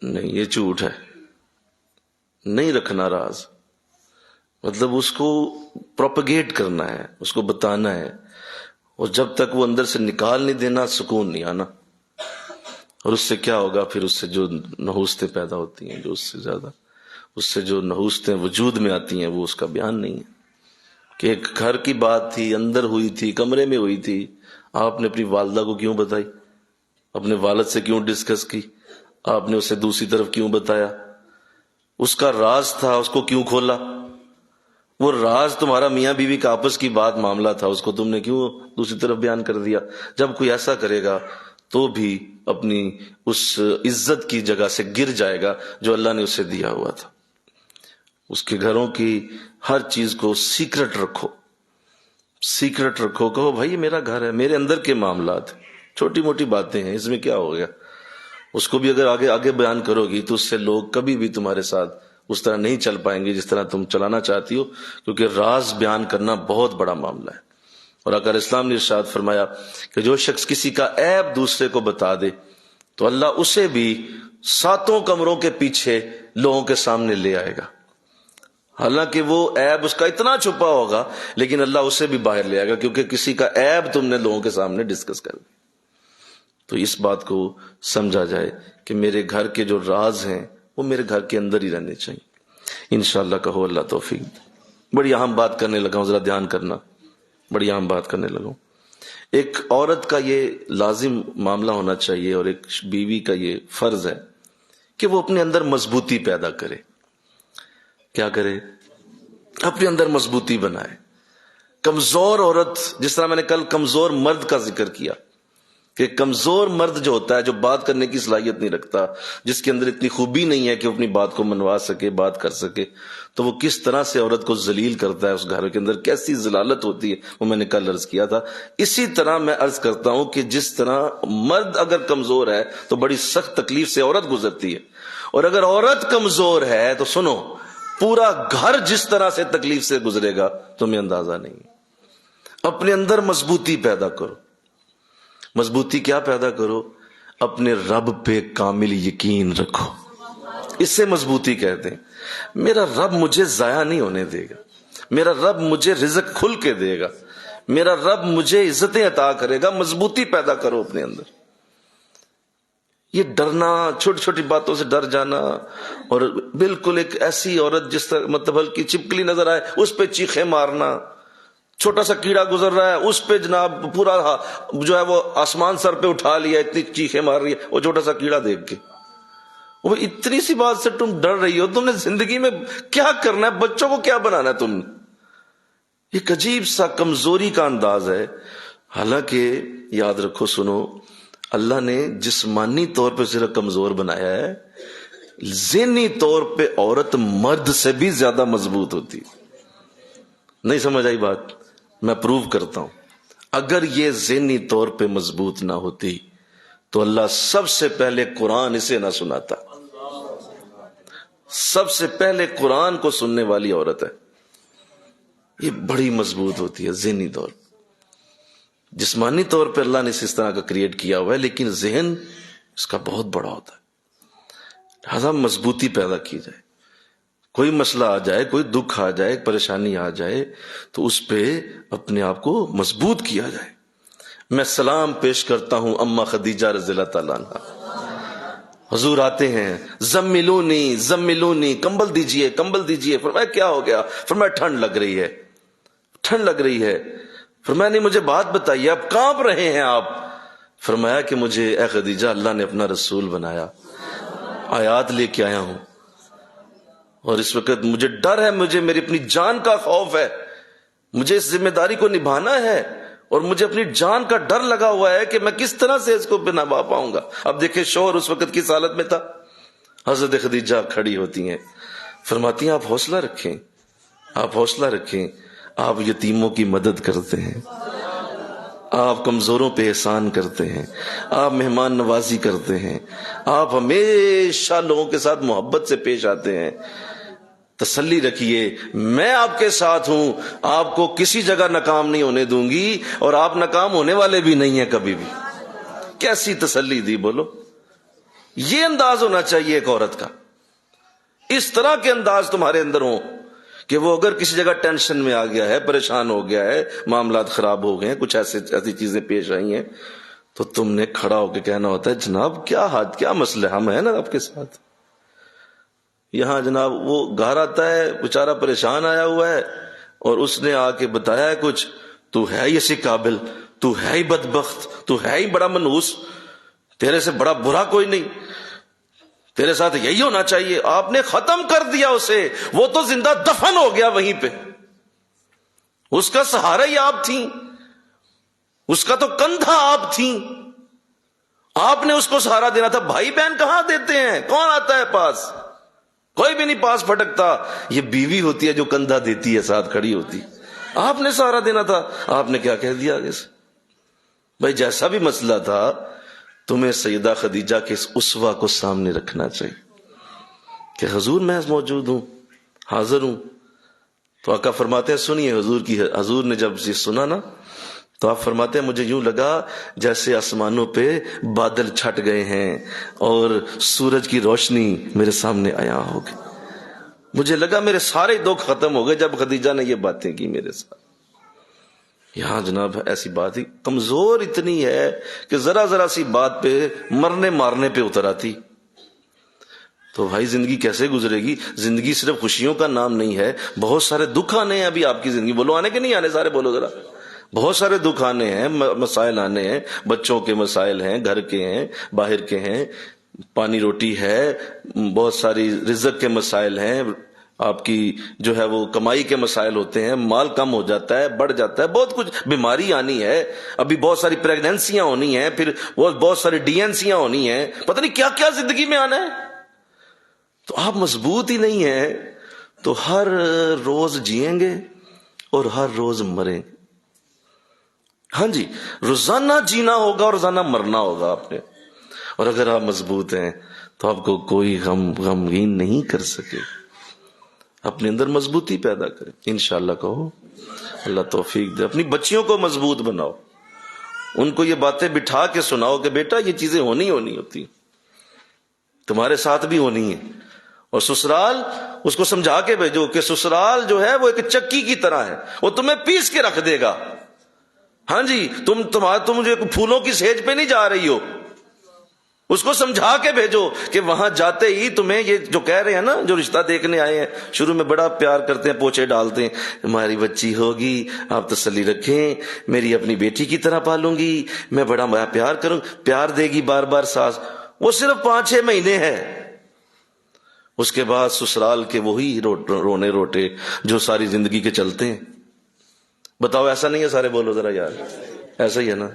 نہیں یہ جھوٹ ہے، نہیں رکھنا راز، مطلب اس کو پروپیگیٹ کرنا ہے، اس کو بتانا ہے، اور جب تک وہ اندر سے نکال نہیں دینا سکون نہیں آنا۔ اور اس سے کیا ہوگا پھر؟ اس سے جو نحوستیں پیدا ہوتی ہیں، جو اس سے زیادہ، اس سے جو نحوستیں وجود میں آتی ہیں، وہ اس کا بیان نہیں ہے۔ کہ ایک گھر کی بات تھی، اندر ہوئی تھی، کمرے میں ہوئی تھی، آپ نے اپنی والدہ کو کیوں بتائی؟ اپنے والد سے کیوں ڈسکس کی؟ آپ نے اسے دوسری طرف کیوں بتایا؟ اس کا راز تھا، اس کو کیوں کھولا؟ وہ راز تمہارا میاں بیوی کا آپس کی بات معاملہ تھا، اس کو تم نے کیوں دوسری طرف بیان کر دیا؟ جب کوئی ایسا کرے گا تو بھی اپنی اس عزت کی جگہ سے گر جائے گا جو اللہ نے اسے دیا ہوا تھا۔ اس کے گھروں کی ہر چیز کو سیکرٹ رکھو، سیکرٹ رکھو، کہو بھائی یہ میرا گھر ہے، میرے اندر کے معاملات، چھوٹی موٹی باتیں ہیں، اس میں کیا ہو گیا؟ اس کو بھی اگر آگے بیان کرو گی تو اس سے لوگ کبھی بھی تمہارے ساتھ اس طرح نہیں چل پائیں گے جس طرح تم چلانا چاہتی ہو، کیونکہ راز بیان کرنا بہت بڑا معاملہ ہے۔ اور اگر اسلام نے ارشاد فرمایا کہ جو شخص کسی کا عیب دوسرے کو بتا دے تو اللہ اسے بھی 7 کمروں کے پیچھے لوگوں کے سامنے لے آئے گا، حالانکہ وہ عیب اس کا اتنا چھپا ہوگا لیکن اللہ اسے بھی باہر لے آئے گا، کیونکہ کسی کا عیب تم نے لوگوں کے سامنے ڈسکس کر دیا۔ تو اس بات کو سمجھا جائے کہ میرے گھر کے جو راز ہیں وہ میرے گھر کے اندر ہی رہنے چاہیے، انشاءاللہ کہو اللہ توفیق۔ بڑی اہم بات کرنے لگا ہوں، ذرا دھیان کرنا، بڑی اہم بات کرنے لگا ہوں۔ ایک عورت کا یہ لازم معاملہ ہونا چاہیے اور ایک بیوی کا یہ فرض ہے کہ وہ اپنے اندر مضبوطی پیدا کرے۔ کیا کرے؟ اپنے اندر مضبوطی بنائے۔ کمزور عورت، جس طرح میں نے کل کمزور مرد کا ذکر کیا کہ کمزور مرد جو ہوتا ہے، جو بات کرنے کی صلاحیت نہیں رکھتا، جس کے اندر اتنی خوبی نہیں ہے کہ وہ اپنی بات کو منوا سکے، بات کر سکے، تو وہ کس طرح سے عورت کو ذلیل کرتا ہے، اس گھر کے اندر کیسی ذلالت ہوتی ہے، وہ میں نے کل عرض کیا تھا۔ اسی طرح میں عرض کرتا ہوں کہ جس طرح مرد اگر کمزور ہے تو بڑی سخت تکلیف سے عورت گزرتی ہے، اور اگر عورت کمزور ہے تو سنو، پورا گھر جس طرح سے تکلیف سے گزرے گا تمہیں اندازہ نہیں. اپنے اندر مضبوطی پیدا کرو. مضبوطی کیا پیدا کرو؟ اپنے رب پہ کامل یقین رکھو. اس سے مضبوطی کہتے ہیں. میرا رب مجھے ضائع نہیں ہونے دے گا, میرا رب مجھے رزق کھل کے دے گا, میرا رب مجھے عزتیں عطا کرے گا. مضبوطی پیدا کرو اپنے اندر. یہ ڈرنا, چھوٹی چھوٹی باتوں سے ڈر جانا, اور بالکل ایک ایسی عورت جس طرح مطلب ہلکی چپکلی نظر آئے اس پہ چیخیں مارنا, چھوٹا سا کیڑا گزر رہا ہے اس پہ جناب پورا جو ہے وہ آسمان سر پہ اٹھا لیا, اتنی چیخیں مار رہی ہے وہ چھوٹا سا کیڑا دیکھ کے. وہ اتنی سی بات سے تم ڈر رہی ہو. تم نے زندگی میں کیا کرنا ہے؟ بچوں کو کیا بنانا ہے تم نے؟ ایک عجیب سا کمزوری کا انداز ہے. حالانکہ یاد رکھو, سنو, اللہ نے جسمانی طور پہ صرف کمزور بنایا ہے, ذہنی طور پہ عورت مرد سے بھی زیادہ مضبوط ہوتی. نہیں سمجھ آئی بات؟ میں پروو کرتا ہوں. اگر یہ ذہنی طور پہ مضبوط نہ ہوتی تو اللہ سب سے پہلے قرآن اسے نہ سناتا. سب سے پہلے قرآن کو سننے والی عورت ہے. یہ بڑی مضبوط ہوتی ہے ذہنی طور پہ. جسمانی طور پہ اللہ نے اس طرح کا کریٹ کیا ہوا ہے, لیکن ذہن اس کا بہت بڑا ہوتا ہے. لہذا مضبوطی پیدا کی جائے. کوئی مسئلہ آ جائے, کوئی دکھ آ جائے, پریشانی آ جائے تو اس پہ اپنے آپ کو مضبوط کیا جائے. میں سلام پیش کرتا ہوں اما خدیجہ رضی اللہ تعالیٰ عنہ. حضور آتے ہیں, زملونی زملونی, کمبل دیجئے کمبل دیجئے. فرمایا کیا ہو گیا؟ فرمایا ٹھنڈ لگ رہی ہے, ٹھنڈ لگ رہی ہے. فرمایا نہیں, مجھے بات بتائیے, آپ کانپ رہے ہیں آپ. فرمایا کہ مجھے اے خدیجہ اللہ نے اپنا رسول بنایا, آیات لے کے آیا ہوں, اور اس وقت مجھے ڈر ہے, مجھے میری اپنی جان کا خوف ہے, مجھے اس ذمہ داری کو نبھانا ہے, اور مجھے اپنی جان کا ڈر لگا ہوا ہے کہ میں کس طرح سے اس کو نبھا پاؤں گا. اب دیکھیں شوہر اس وقت کس حالت میں تھا. حضرت خدیجہ کھڑی ہوتی ہیں, فرماتی ہیں آپ حوصلہ رکھیں, آپ حوصلہ رکھیں, آپ یتیموں کی مدد کرتے ہیں, آپ کمزوروں پہ احسان کرتے ہیں, آپ مہمان نوازی کرتے ہیں, آپ ہمیشہ لوگوں کے ساتھ محبت سے پیش آتے ہیں. تسلی رکھیے, میں آپ کے ساتھ ہوں, آپ کو کسی جگہ ناکام نہیں ہونے دوں گی, اور آپ ناکام ہونے والے بھی نہیں ہیں کبھی بھی. کیسی تسلی دی بولو. یہ انداز ہونا چاہیے ایک عورت کا. اس طرح کے انداز تمہارے اندر ہوں کہ وہ اگر کسی جگہ ٹینشن میں آ گیا ہے, پریشان ہو گیا ہے, معاملات خراب ہو گئے ہیں, کچھ ایسی چیزیں پیش آئی ہیں, تو تم نے کھڑا ہو کے کہنا ہوتا ہے جناب کیا مسئلہ ہے, ہم ہیں نا آپ کے ساتھ. یہاں جناب وہ گھر آتا ہے بیچارہ پریشان آیا ہوا ہے, اور اس نے آ کے بتایا ہے کچھ, تو ہے ہی اسی قابل, تو ہے ہی بدبخت, تو ہے ہی بڑا منحوس, تیرے سے بڑا برا کوئی نہیں, تیرے ساتھ یہی ہونا چاہیے. آپ نے ختم کر دیا اسے, وہ تو زندہ دفن ہو گیا وہیں پہ. اس کا سہارا ہی آپ تھیں, اس کا تو کندھا آپ تھیں, آپ نے اس کو سہارا دینا تھا. بھائی بہن کہاں دیتے ہیں, کون آتا ہے پاس؟ کوئی بھی نہیں پاس پھٹکتا. یہ بیوی ہوتی ہے جو کندھا دیتی ہے, ساتھ کھڑی ہوتی. آپ نے سہارا دینا تھا, آپ نے کیا کہہ دیا آگے سے. بھائی جیسا بھی مسئلہ تھا, تمہیں سیدہ خدیجہ کے اس اسوہ کو سامنے رکھنا چاہیے کہ حضور میں موجود ہوں, حاضر ہوں. تو آقا فرماتے ہیں سنیے حضور کی. حضور نے جب یہ سنا نا تو آپ فرماتے ہیں مجھے یوں لگا جیسے آسمانوں پہ بادل چھٹ گئے ہیں اور سورج کی روشنی میرے سامنے آیا ہوگی. مجھے لگا میرے سارے دکھ ختم ہو گئے جب خدیجہ نے یہ باتیں کی میرے ساتھ. یہاں جناب ایسی بات ہی کمزور اتنی ہے کہ ذرا سی بات پہ مرنے مارنے پہ اتر آتی. تو بھائی زندگی کیسے گزرے گی؟ زندگی صرف خوشیوں کا نام نہیں ہے, بہت سارے دکھ آنے ہیں ابھی آپ کی زندگی. بولو آنے کے نہیں آنے؟ سارے بولو ذرا. بہت سارے دکھ آنے ہیں, مسائل آنے ہیں, بچوں کے مسائل ہیں, گھر کے ہیں, باہر کے ہیں, پانی روٹی ہے, بہت ساری رزق کے مسائل ہیں, آپ کی جو ہے وہ کمائی کے مسائل ہوتے ہیں, مال کم ہو جاتا ہے, بڑھ جاتا ہے, بہت کچھ, بیماری آنی ہے, ابھی بہت ساری پریگننسیاں ہونی ہیں, پھر بہت ساری ڈی این سیاں ہونی ہیں, پتہ نہیں کیا کیا زندگی میں آنا ہے. تو آپ مضبوط ہی نہیں ہیں تو ہر روز جئیں گے اور ہر روز مریں گے. ہاں جی, روزانہ جینا ہوگا اور روزانہ مرنا ہوگا آپ نے. اور اگر آپ مضبوط ہیں تو آپ کو کوئی غمگین نہیں کر سکے. اپنے اندر مضبوطی پیدا کریں. انشاءاللہ کہو اللہ توفیق دے. اپنی بچیوں کو مضبوط بناؤ, ان کو یہ باتیں بٹھا کے سناؤ کہ بیٹا یہ چیزیں ہونی ہوتی, تمہارے ساتھ بھی ہونی ہے. اور سسرال اس کو سمجھا کے بھیجو کہ سسرال جو ہے وہ ایک چکی کی طرح ہے, وہ تمہیں پیس کے رکھ دے گا. ہاں جی, تم جو پھولوں کی سیج پہ نہیں جا رہی ہو, اس کو سمجھا کے بھیجو کہ وہاں جاتے ہی تمہیں یہ جو کہہ رہے ہیں نا, جو رشتہ دیکھنے آئے ہیں, شروع میں بڑا پیار کرتے ہیں, پوچھے ڈالتے ہیں, ہماری بچی ہوگی, آپ تسلی رکھیں, میری اپنی بیٹی کی طرح پالوں گی, میں بڑا پیار کروں. پیار دے گی بار بار ساس, وہ صرف 5-6 مہینے ہے. اس کے بعد سسرال کے وہی رونے روٹے جو ساری زندگی کے چلتے ہیں. بتاؤ ایسا نہیں ہے سارے؟ بولو ذرا یار, ایسا ہی ہے نا.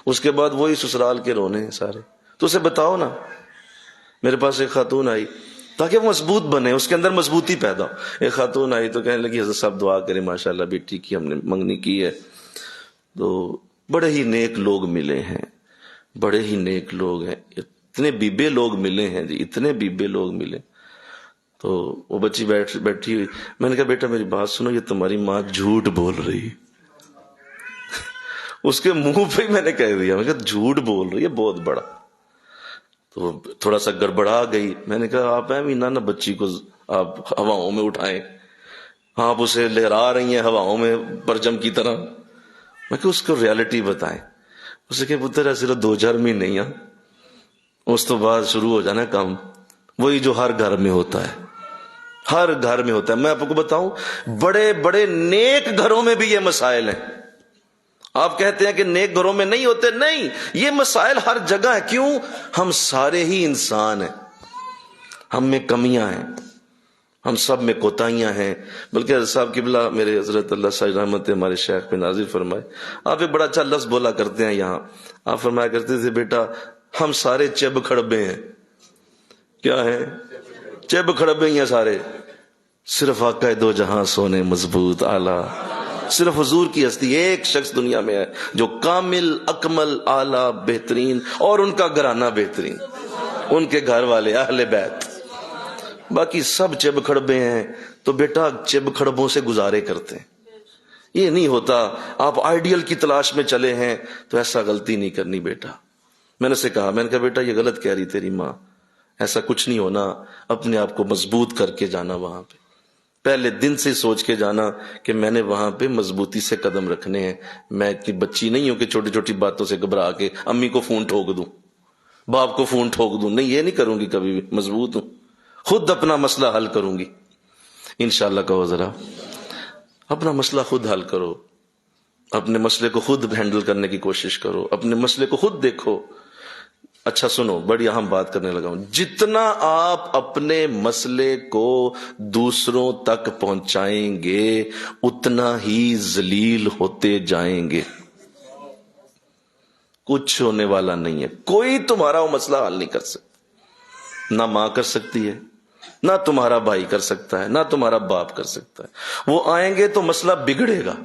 اس کے بعد وہی سسرال کے رونے ہیں سارے. تو اسے بتاؤ نا. میرے پاس ایک خاتون آئی تاکہ وہ مضبوط بنے, اس کے اندر مضبوطی پیدا ہو. ایک خاتون آئی تو کہنے لگی حضرت صاحب دعا کریں, ماشاءاللہ بیٹی کی ہم نے منگنی کی ہے, تو بڑے ہی نیک لوگ ملے ہیں, بڑے ہی نیک لوگ ہیں, اتنے بیبے لوگ ملے ہیں جی, اتنے بیبے لوگ ملے. تو وہ بچی بیٹھی ہوئی, میں نے کہا بیٹا میری بات سنو, یہ تمہاری ماں جھوٹ بول رہی. اس کے منہ پہ ہی میں نے کہہ دیا, میں کہا جھوٹ بول رہی ہے بہت بڑا. تو تھوڑا سا گڑبڑا گئی. میں نے کہا آپ نہ بچی کو آپ ہواؤں میں اٹھائیں, آپ اسے لہرا رہی ہیں ہواؤں میں پرچم کی طرح. میں کہ اس کو ریالٹی بتائیں. اسے کہ پتر صرف 2-4 مہینے نہیں, اس تو بعد شروع ہو جانا کام, وہی جو ہر گھر میں ہوتا ہے, ہر گھر میں ہوتا ہے. میں آپ کو بتاؤں, بڑے بڑے نیک گھروں میں بھی یہ مسائل ہیں. آپ کہتے ہیں کہ نیک گھروں میں نہیں ہوتے, نہیں, یہ مسائل ہر جگہ ہے. کیوں؟ ہم سارے ہی انسان ہیں, ہم میں کمیاں ہیں, ہم سب میں کوتاہیاں ہیں. بلکہ حضرت صاحب قبلہ میرے حضرت اللہ صاحب رحمت ہمارے شیخ پہ نازل فرمائے, آپ ایک بڑا اچھا لفظ بولا کرتے ہیں یہاں. آپ فرمایا کرتے تھے بیٹا ہم سارے چب کھڑبے ہیں. کیا ہے؟ چب کھڑبے ہیں سارے. صرف آقا دو جہاں سونے مضبوط اعلیٰ, صرف حضور کی ہستی ایک شخص دنیا میں ہے جو کامل اکمل اعلیٰ بہترین, اور ان کا گھرانہ بہترین, ان کے گھر والے اہل بیت. باقی سب چب کھڑبے ہیں. تو بیٹا چب کھڑبوں سے گزارے کرتے ہیں. یہ نہیں ہوتا آپ آئیڈیل کی تلاش میں چلے ہیں تو ایسا غلطی نہیں کرنی بیٹا. میں نے اسے کہا, میں نے کہا بیٹا یہ غلط کہہ رہی تیری ماں, ایسا کچھ نہیں ہونا. اپنے آپ کو مضبوط کر کے جانا, وہاں پہ پہلے دن سے سوچ کے جانا کہ میں نے وہاں پہ مضبوطی سے قدم رکھنے ہیں. میں اتنی بچی نہیں ہوں کہ چھوٹی چھوٹی باتوں سے گھبرا کے امی کو فون ٹھوک دوں, باپ کو فون ٹھوک دوں. نہیں, یہ نہیں کروں گی کبھی بھی. مضبوط ہوں, خود اپنا مسئلہ حل کروں گی انشاءاللہ. کہو ذرا, اپنا مسئلہ خود حل کرو, اپنے مسئلے کو خود ہینڈل کرنے کی کوشش کرو, اپنے مسئلے کو خود دیکھو. اچھا سنو, بڑی اہم بات کرنے لگا ہوں. جتنا آپ اپنے مسئلے کو دوسروں تک پہنچائیں گے اتنا ہی ذلیل ہوتے جائیں گے. کچھ ہونے والا نہیں ہے. کوئی تمہارا وہ مسئلہ حل نہیں کر سکتا. نہ ماں کر سکتی ہے, نہ تمہارا بھائی کر سکتا ہے, نہ تمہارا باپ کر سکتا ہے. وہ آئیں گے تو مسئلہ بگڑے گا,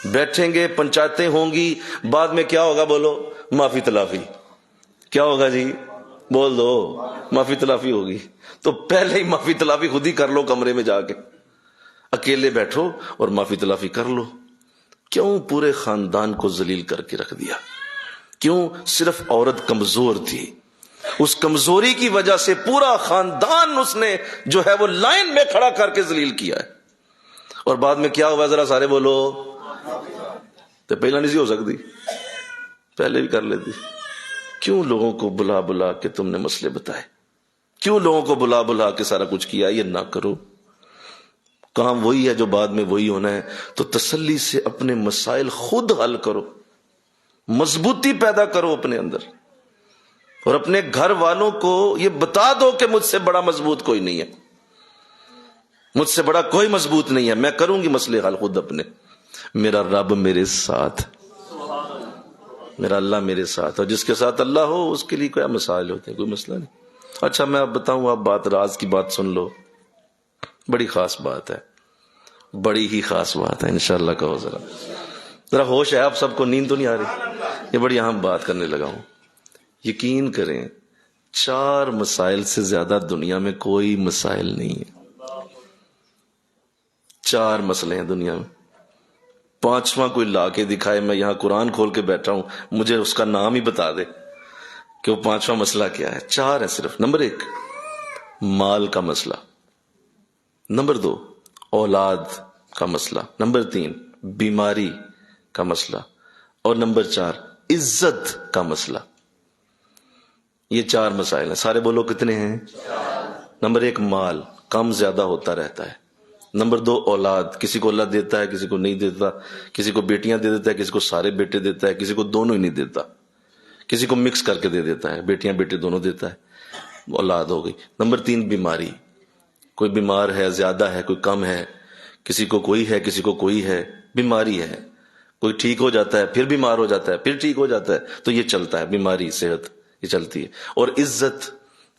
بیٹھیں گے, پنچایتیں ہوں گی, بعد میں کیا ہوگا؟ بولو, معافی تلافی. کیا ہوگا جی؟ بول دو, معافی تلافی ہوگی. تو پہلے ہی معافی تلافی خود ہی کر لو, کمرے میں جا کے اکیلے بیٹھو اور معافی تلافی کر لو. کیوں پورے خاندان کو ذلیل کر کے رکھ دیا؟ کیوں؟ صرف عورت کمزور تھی, اس کمزوری کی وجہ سے پورا خاندان اس نے جو ہے وہ لائن میں کھڑا کر کے ذلیل کیا ہے. اور بعد میں کیا ہوا؟ ذرا سارے بولو. تو پہلا نہیں سی ہو سکتی, پہلے بھی کر لیتی. کیوں لوگوں کو بلا بلا کے تم نے مسئلے بتائے؟ کیوں لوگوں کو بلا بلا کے سارا کچھ کیا؟ یہ نہ کرو. کام وہی ہے جو بعد میں وہی ہونا ہے. تو تسلی سے اپنے مسائل خود حل کرو, مضبوطی پیدا کرو اپنے اندر, اور اپنے گھر والوں کو یہ بتا دو کہ مجھ سے بڑا مضبوط کوئی نہیں ہے, مجھ سے بڑا کوئی مضبوط نہیں ہے, میں کروں گی مسئلے حل خود اپنے. میرا رب میرے ساتھ, میرا اللہ میرے ساتھ, اور جس کے ساتھ اللہ ہو اس کے لیے کوئی مسائل ہوتے ہیں, کوئی مسئلہ نہیں. اچھا میں آپ بتاؤں, آپ بات راز کی بات سن لو, بڑی خاص بات ہے, بڑی ہی خاص بات ہے انشاءاللہ. کہو ذرا, ذرا ہوش ہے آپ سب کو, نیند تو نہیں آ رہی؟ یہ بڑی اہم بات کرنے لگا ہوں. یقین کریں 4 مسائل سے زیادہ دنیا میں کوئی مسائل نہیں ہے. 4 مسئلے ہیں دنیا میں، 5واں کوئی لا کے دکھائے، میں یہاں قرآن کھول کے بیٹھا ہوں، مجھے اس کا نام ہی بتا دے کہ وہ 5واں مسئلہ کیا ہے۔ 4 ہے صرف۔ نمبر 1 مال کا مسئلہ، نمبر 2 اولاد کا مسئلہ، نمبر 3 بیماری کا مسئلہ، اور نمبر 4 عزت کا مسئلہ۔ یہ 4 مسائل ہیں۔ سارے بولو کتنے ہیں؟ نمبر 1 مال، کم زیادہ ہوتا رہتا ہے۔ نمبر 2 اولاد، کسی کو اللہ دیتا ہے کسی کو نہیں دیتا، کسی کو بیٹیاں دے دیتا ہے کسی کو سارے بیٹے دیتا ہے، کسی کو دونوں ہی نہیں دیتا، کسی کو مکس کر کے دے دیتا ہے، بیٹیاں بیٹے دونوں دیتا ہے، اولاد ہو گئی۔ نمبر 3 بیماری، کوئی بیمار ہے، زیادہ ہے، کوئی کم ہے، کسی کو کوئی ہے کسی کو کوئی ہے، بیماری ہے، کوئی ٹھیک ہو جاتا ہے پھر بیمار ہو جاتا ہے پھر ٹھیک ہو جاتا ہے، تو یہ چلتا ہے، بیماری صحت یہ چلتی ہے۔ اور عزت،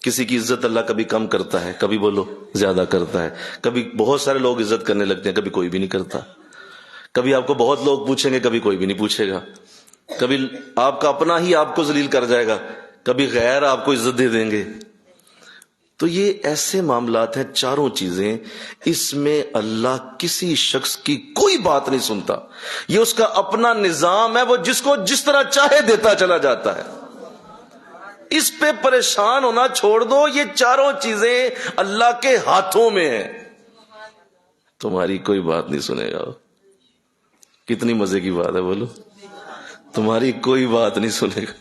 کسی کی عزت اللہ کبھی کم کرتا ہے، کبھی بولو زیادہ کرتا ہے، کبھی بہت سارے لوگ عزت کرنے لگتے ہیں، کبھی کوئی بھی نہیں کرتا، کبھی آپ کو بہت لوگ پوچھیں گے کبھی کوئی بھی نہیں پوچھے گا، کبھی آپ کا اپنا ہی آپ کو ذلیل کر جائے گا، کبھی غیر آپ کو عزت دے دیں گے۔ تو یہ ایسے معاملات ہیں، 4 چیزیں، اس میں اللہ کسی شخص کی کوئی بات نہیں سنتا، یہ اس کا اپنا نظام ہے، وہ جس کو جس طرح چاہے دیتا چلا جاتا ہے۔ اس پہ پریشان ہونا چھوڑ دو، یہ 4 چیزیں اللہ کے ہاتھوں میں ہیں، تمہاری کوئی بات نہیں سنے گا۔ کتنی مزے کی بات ہے، بولو، تمہاری کوئی بات نہیں سنے گا۔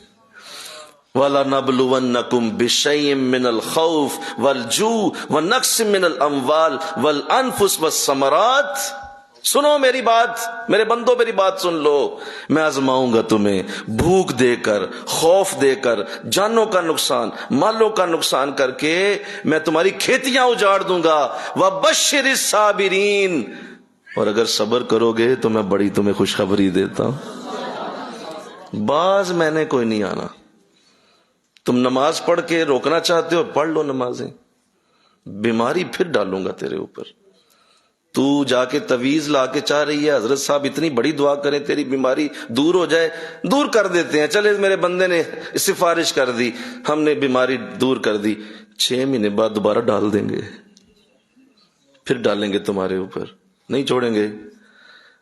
وَلَنَبْلُوَنَّكُمْ بِشَيْءٍ مِّنَ الْخَوْفِ وَالْجُوعِ وَنَقْصٍ مِّنَ الْأَمْوَالِ وَالْأَنفُسِ وَالثَّمَرَاتِ۔ سنو میری بات، میرے بندوں میری بات سن لو، میں آزماؤں گا تمہیں بھوک دے کر، خوف دے کر، جانوں کا نقصان، مالوں کا نقصان کر کے میں تمہاری کھیتیاں اجاڑ دوں گا۔ وَبَشِّرِ الصَّابِرِينَ، اور اگر صبر کرو گے تو میں بڑی تمہیں خوشخبری دیتا ہوں، باز میں نے کوئی نہیں آنا۔ تم نماز پڑھ کے روکنا چاہتے ہو، پڑھ لو نمازیں، بیماری پھر ڈالوں گا تیرے اوپر۔ تو جا کے تعویذ لا کے چاہ رہی ہے حضرت صاحب اتنی بڑی دعا کریں تیری بیماری دور ہو جائے، دور کر دیتے ہیں، چلے میرے بندے نے سفارش کر دی، ہم نے بیماری دور کر دی، 6 مہینے بعد دوبارہ ڈال دیں گے، پھر ڈالیں گے تمہارے اوپر، نہیں چھوڑیں گے۔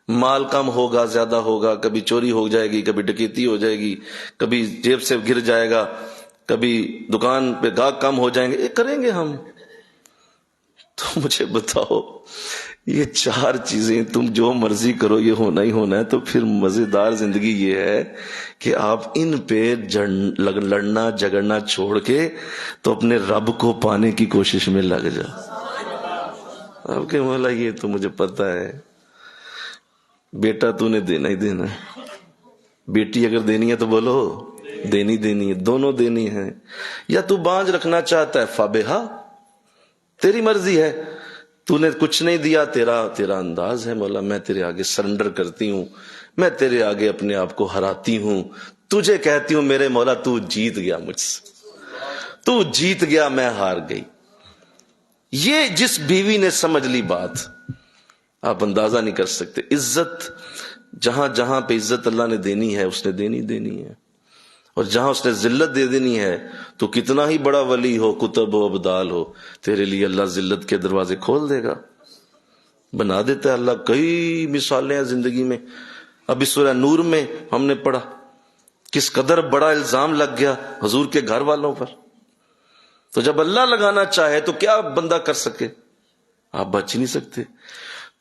مال کم ہوگا زیادہ ہوگا، کبھی چوری ہو جائے گی، کبھی ڈکیتی ہو جائے گی، کبھی جیب سے گر جائے گا، کبھی دکان پہ گاہک کم ہو جائیں گے، یہ کریں گے ہم۔ تو مجھے بتاؤ، یہ 4 چیزیں تم جو مرضی کرو یہ ہونا ہی ہونا ہے، تو پھر مزیدار زندگی یہ ہے کہ آپ ان پہ لڑنا جھگڑنا چھوڑ کے تو اپنے رب کو پانے کی کوشش میں لگ جاؤ۔ آپ کے مولا یہ تو مجھے پتا ہے، بیٹا تو نے دینا ہی دینا ہے، بیٹی اگر دینی ہے تو بولو دینی دینی ہے، دونوں دینی ہے۔ یا تو بانجھ رکھنا چاہتا ہے فابہا، تیری مرضی ہے، تو نے کچھ نہیں دیا، تیرا انداز ہے مولا، میں تیرے آگے سرنڈر کرتی ہوں، میں تیرے آگے اپنے آپ کو ہراتی ہوں، تجھے کہتی ہوں میرے مولا تو جیت گیا مجھ سے، تو جیت گیا میں ہار گئی۔ یہ جس بیوی نے سمجھ لی بات، آپ اندازہ نہیں کر سکتے۔ عزت جہاں جہاں پہ عزت اللہ نے دینی ہے اس نے دینی ہے، اور جہاں اس نے ذلت دے دینی ہے تو کتنا ہی بڑا ولی ہو، کتب ہو، ابدال ہو، تیرے لیے اللہ ذلت کے دروازے کھول دے گا، بنا دیتا ہے اللہ۔ کئی مثالیں ہیں زندگی میں۔ ابھی سورہ نور میں ہم نے پڑھا کس قدر بڑا الزام لگ گیا حضور کے گھر والوں پر۔ تو جب اللہ لگانا چاہے تو کیا بندہ کر سکے، آپ بچ ہی نہیں سکتے۔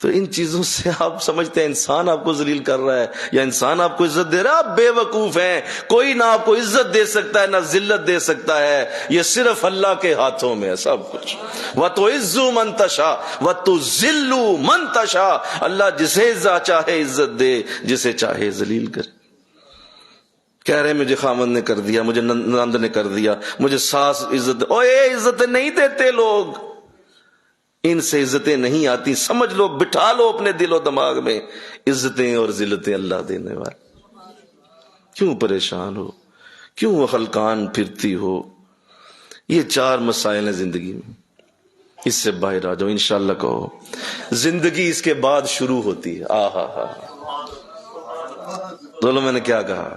تو ان چیزوں سے آپ سمجھتے ہیں انسان آپ کو ذلیل کر رہا ہے یا انسان آپ کو عزت دے رہا ہے، آپ بے وقوف ہیں۔ کوئی نہ آپ کو عزت دے سکتا ہے نہ ذلت دے سکتا ہے، یہ صرف اللہ کے ہاتھوں میں ہے سب کچھ۔ وَتُعِزُّ مَن تَشَاءُ وَتُذِلُّ مَن تَشَاءُ، اللہ جسے چاہے عزت دے، جسے چاہے ذلیل کرے۔ کہہ رہے مجھے خامد نے کر دیا، مجھے نند نے کر دیا، مجھے ساس عزت، اوے عزتیں نہیں دیتے لوگ، ان سے عزتیں نہیں آتی، سمجھ لو، بٹھا لو اپنے دل و دماغ میں، عزتیں اور ذلتیں اللہ دینے والے۔ کیوں پریشان ہو، کیوں خلقان پھرتی ہو؟ یہ 4 مسائل ہیں زندگی میں، اس سے باہر آ جاؤ انشاءاللہ کہو۔ زندگی اس کے بعد شروع ہوتی ہے، آہا ہا، بولو میں نے کیا کہا،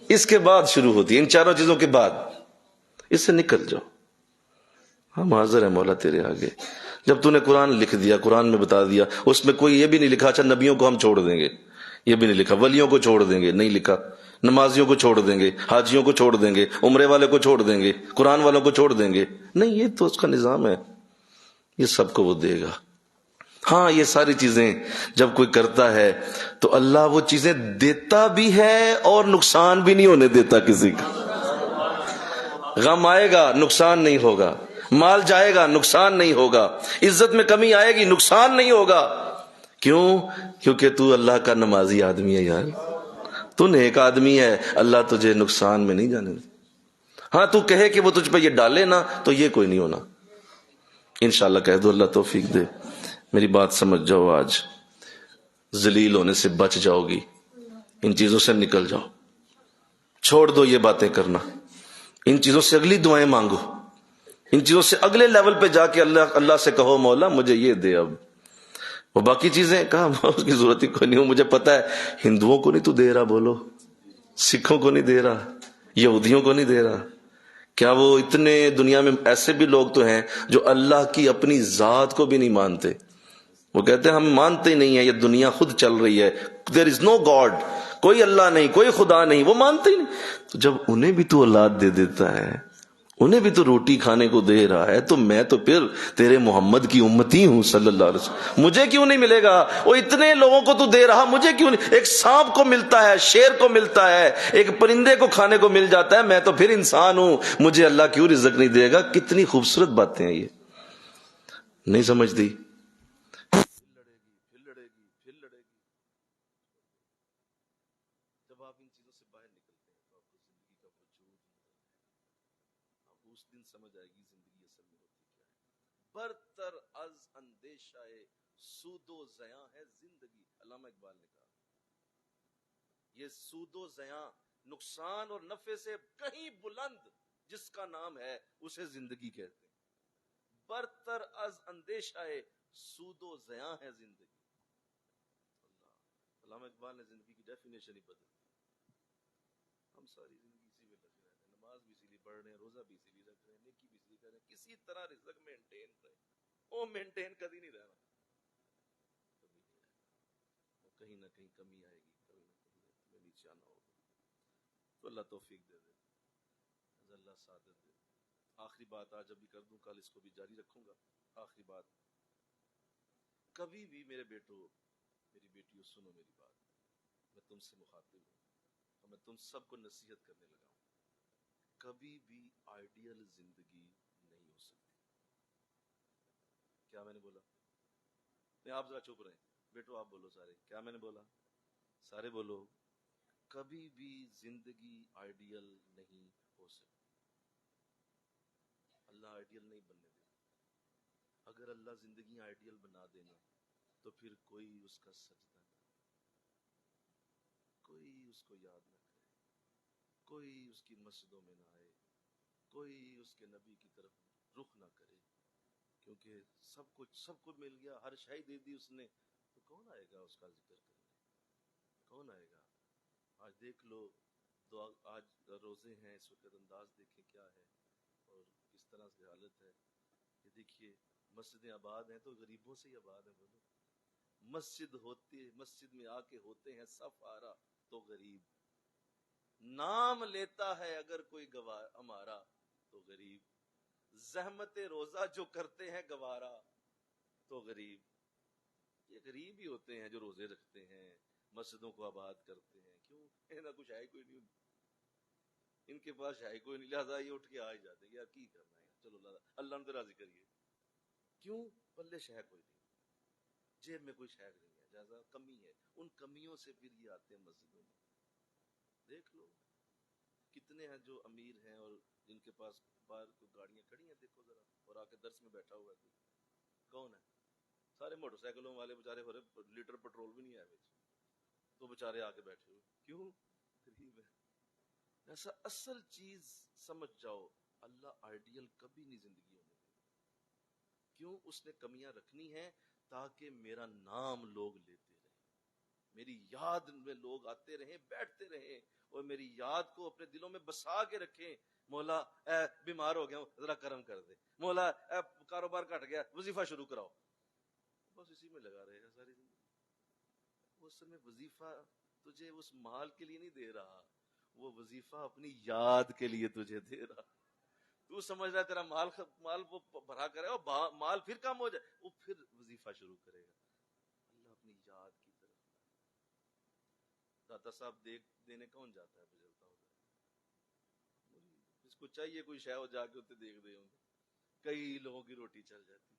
اس کے بعد شروع ہوتی ہے، ان 4 چیزوں کے بعد۔ اس سے نکل جاؤ، ہم حاضر ہیں مولا تیرے آگے. جب تو نے قرآن لکھ دیا، قرآن میں بتا دیا، اس میں کوئی یہ بھی نہیں لکھا اچھا نبیوں کو ہم چھوڑ دیں گے، یہ بھی نہیں لکھا ولیوں کو چھوڑ دیں گے، نہیں لکھا نمازیوں کو چھوڑ دیں گے، حاجیوں کو چھوڑ دیں گے، عمرے والے کو چھوڑ دیں گے، قرآن والوں کو چھوڑ دیں گے. نہیں، یہ تو اس کا نظام ہے، یہ سب کو وہ دے گا. ہاں یہ ساری چیزیں جب کوئی کرتا ہے تو اللہ وہ چیزیں دیتا بھی ہے اور نقصان بھی نہیں ہونے دیتا کسی کا. غم آئے گا نقصان نہیں ہوگا، مال جائے گا نقصان نہیں ہوگا، عزت میں کمی آئے گی نقصان نہیں ہوگا. کیوں؟ کیونکہ تو اللہ کا نمازی آدمی ہے یار، تو نیک آدمی ہے، اللہ تجھے نقصان میں نہیں جانے دے. ہاں تو کہے کہ وہ تجھ پہ یہ ڈالے نا تو یہ کوئی نہیں ہونا. انشاءاللہ کہہ دو اللہ توفیق دے. میری بات سمجھ جاؤ، آج ذلیل ہونے سے بچ جاؤ گی، ان چیزوں سے نکل جاؤ، چھوڑ دو یہ باتیں کرنا، ان چیزوں سے اگلی دعائیں مانگو، ان چیزوں سے اگلے لیول پہ جا کے اللہ سے کہو مولا مجھے یہ دے. اب وہ باقی چیزیں کہا اس کی ضرورت ہی کوئی نہیں ہو، مجھے پتا ہے ہندوؤں کو نہیں تو دے رہا، بولو سکھوں کو نہیں دے رہا، یہودیوں کو نہیں دے رہا. کیا وہ اتنے دنیا میں ایسے بھی لوگ تو ہیں جو اللہ کی اپنی ذات کو بھی نہیں مانتے، وہ کہتے ہیں ہم مانتے ہی نہیں ہیں، یہ دنیا خود چل رہی ہے، دیر از نو گاڈ، کوئی اللہ نہیں، کوئی خدا نہیں، وہ مانتے ہی نہیں. تو جب انہیں بھی تو اولاد دے دیتا ہے، انہیں بھی تو روٹی کھانے کو دے رہا ہے، تو میں تو پھر تیرے محمد کی امتی ہوں صلی اللہ علیہ وسلم، مجھے کیوں نہیں ملے گا؟ وہ اتنے لوگوں کو تو دے رہا، مجھے کیوں نہیں؟ ایک سانپ کو ملتا ہے، شیر کو ملتا ہے، ایک پرندے کو کھانے کو مل جاتا ہے، میں تو پھر انسان ہوں، مجھے اللہ کیوں رزق نہیں دے گا؟ کتنی خوبصورت باتیں ہیں یہ، نہیں سمجھ دی؟ جب آپ ان چیزوں سے باہر نکلتے ہیں تو آپ کو زندگی کا وجود آپ اس دن سمجھ آئے گی زندگی اصل میں ہوتی کیا ہے. برتر از اندیشہ سود و زیاں ہے زندگی. علامہ اقبال نے کہا یہ سود و زیاں، نقصان اور نفع سے کہیں بلند جس کا نام ہے اسے زندگی کہتے ہیں. برتر از اندیشہ سود و زیاں ہے زندگی. اللہ، علامہ اقبال نے زندگی کی ڈیفینیشن ہی بدل دی. ہم ساری زندگی اسی میں لگے رہتے ہیں، نماز بھی اسی لیے پڑھ رہے ہیں، روزہ بھی اسی لیے رکھ رہے ہیں، نیکی بھی اسی لیے کر رہے ہیں، کسی طرح رزق مینٹین رہے. وہ مینٹین کبھی نہیں رہنا، کبھی نہیں رہنا، وہ کہیں نہ کہیں کمی آئے گی، کبھی نہ کبھی تمہیں نیچے آنا ہوگا. تو اللہ توفیق دے دے، اللہ سعادت دے. آخری بات آج ابھی کر دوں، کل اس کو بھی جاری رکھوں گا. آخری بات، کبھی بھی میرے بیٹو میری بیٹیوں سنو میری بات، میں تم سے مخاطب ہوں اور میں تم سب کو نصیحت کرنے لگا ہوں. کبھی بھی آئیڈیل زندگی نہیں ہو سکتی. کیا میں نے بولا؟ نہیں آپ ذرا چپ رہیں، بیٹو آپ بولو سارے، کیا میں نے بولا؟ سارے بولو. کبھی بھی زندگی آئیڈیل نہیں ہو سکتی. اللہ آئیڈیل نہیں بننے دیتا. اگر اللہ زندگی آئیڈیل بنا دینا تو پھر کوئی اس کا سجدہ نہ کرے، کوئی اس کو یاد نہ کرے، کوئی اس کی مسجدوں میں نہ آئے، کوئی اس کے نبی کی طرف رخ نہ کرے، کیونکہ سب کو مل گیا، ہر شے دے دی اس نے، تو کون آئے گا اس کا ذکر کرنے؟ کون آئے گا؟ آج دیکھ لو، آج روزے ہیں، اس وقت انداز دیکھیں کیا ہے اور کس طرح سے حالت ہے. یہ دیکھیے مسجدیں آباد ہیں تو غریبوں سے ہی آباد ہیں. بولو مسجد میں آ کے ہوتے ہیں صف آرا تو غریب، نام لیتا ہے اگر کوئی گوار ہمارا تو غریب، زحمت روزہ جو کرتے ہیں گوارا تو غریب. یہ غریب ہی ہوتے ہیں جو روزے رکھتے ہیں، مسجدوں کو آباد کرتے ہیں. کیوں؟ نہ کچھ ہے کوئی نہیں، ان کے پاس ہے کوئی نہیں، لہٰذا یہ اٹھ کے آ ہی جاتے ہیں. یار کی کرنا ہے، چلو اللہ نے راضی کریے. کیوں؟ پلے شے کوئی نہیں، جیب میں کوئی شے نہیں ہے، جیسا کمی ہے. ان کمیوں سے پھر یہ آتے ہیں مسجدوں میں. دیکھ لو کتنے ہیں جو امیر ہیں اور جن کے پاس باہر کوئی گاڑیاں کھڑی ہیں، دیکھو ذرا، اور آ کے درس میں بیٹھا ہوا ہے کوئی، کون ہے؟ سارے موٹر سائیکلوں والے بےچارے ہو رہے، لیٹر پیٹرول بھی نہیں ہے بیچ، تو بےچارے آ کے بیٹھے ہوئے. کیوں؟ غریب ہے. ایسا اصل چیز سمجھ جاؤ، اللہ آئیڈیل کبھی نہیں زندگی ہونے دے گا. کیوں؟ اس نے کمیاں رکھنی ہیں تاکہ میرا نام لوگ لیتے رہیں، میری یاد میں لوگ آتے رہیں، بیٹھتے رہیں اور میری یاد کو اپنے دلوں میں بسا کے رکھیں. مولا اے بیمار ہو گیا ہوں ذرا کرم کر دے، مولا اے کاروبار کٹ گیا وظیفہ شروع کراؤ. بس اسی میں لگا رہے گا ساری زندگی. اس میں وظیفہ تجھے اس مال کے لیے نہیں دے رہا، وہ وظیفہ اپنی یاد کے لیے تجھے دے رہا. تو سمجھ رہا ہے تیرا مال وہ بھرا کرے اور مال پھر کم ہو جائے، وہ پھر وظیفہ شروع کرے گا. اللہ اپنی یاد کی طرف. داتا صاحب دیکھ دینے کون جاتا ہے بجلتا ہوتا ہے؟ اس کو چاہیے کوئی شے ہو جا کے اسے دیکھ دے ہوں. کئی لوگوں کی روٹی چل جاتی،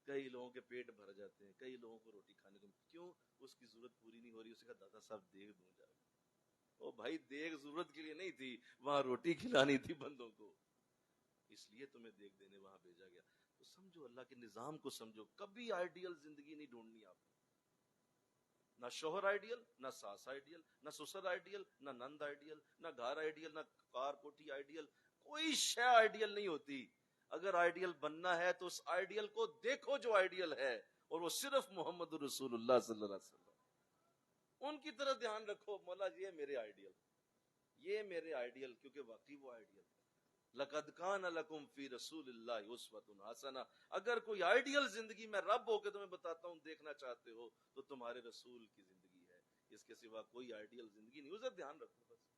کئی لوگوں کے پیٹ بھر جاتے ہیں، کئی لوگوں کو روٹی کھانے کو. کیوں؟ اس کی ضرورت پوری نہیں ہو رہی. اسے کہا داتا صاحب دیکھ دوں جا کے. او بھائی دیکھ ضرورت کے لیے نہیں تھی، وہاں روٹی کھلانی تھی بندوں کو، اس لیے تمہیں دیکھ دینے وہاں بھیجا گیا. تو سمجھو اللہ کے نظام کو سمجھو. کبھی آئیڈیل زندگی نہیں ڈھونڈنی آپ نے. نہ شوہر آئیڈیل، نہ ساس آئیڈیل، نہ سسر آئیڈیل، نہ نند آئیڈیل، نہ گھر آئیڈیل، نہ کار کوٹھی آئیڈیل. کوئی شے آئیڈیل نہیں ہوتی. اگر آئیڈیل بننا ہے تو اس آئیڈیل کو دیکھو جو آئیڈیل ہے، اور وہ صرف محمد رسول اللہ صلی اللہ علیہ وسلم. ان کی طرح دھیان رکھو. مولا یہ میرے آئیڈیل، یہ میرے آئیڈیل، کیونکہ واقعی وہ آئیڈیل. لقد کان لکم فی رسول اللہ اسوۃ حسنہ. اگر کوئی آئیڈیل زندگی میں رب ہو کے تمہیں بتاتا ہوں دیکھنا چاہتے ہو تو تمہارے رسول کی زندگی ہے. اس کے سوا کوئی آئیڈیل زندگی نہیں. اسے دھیان رکھو بس.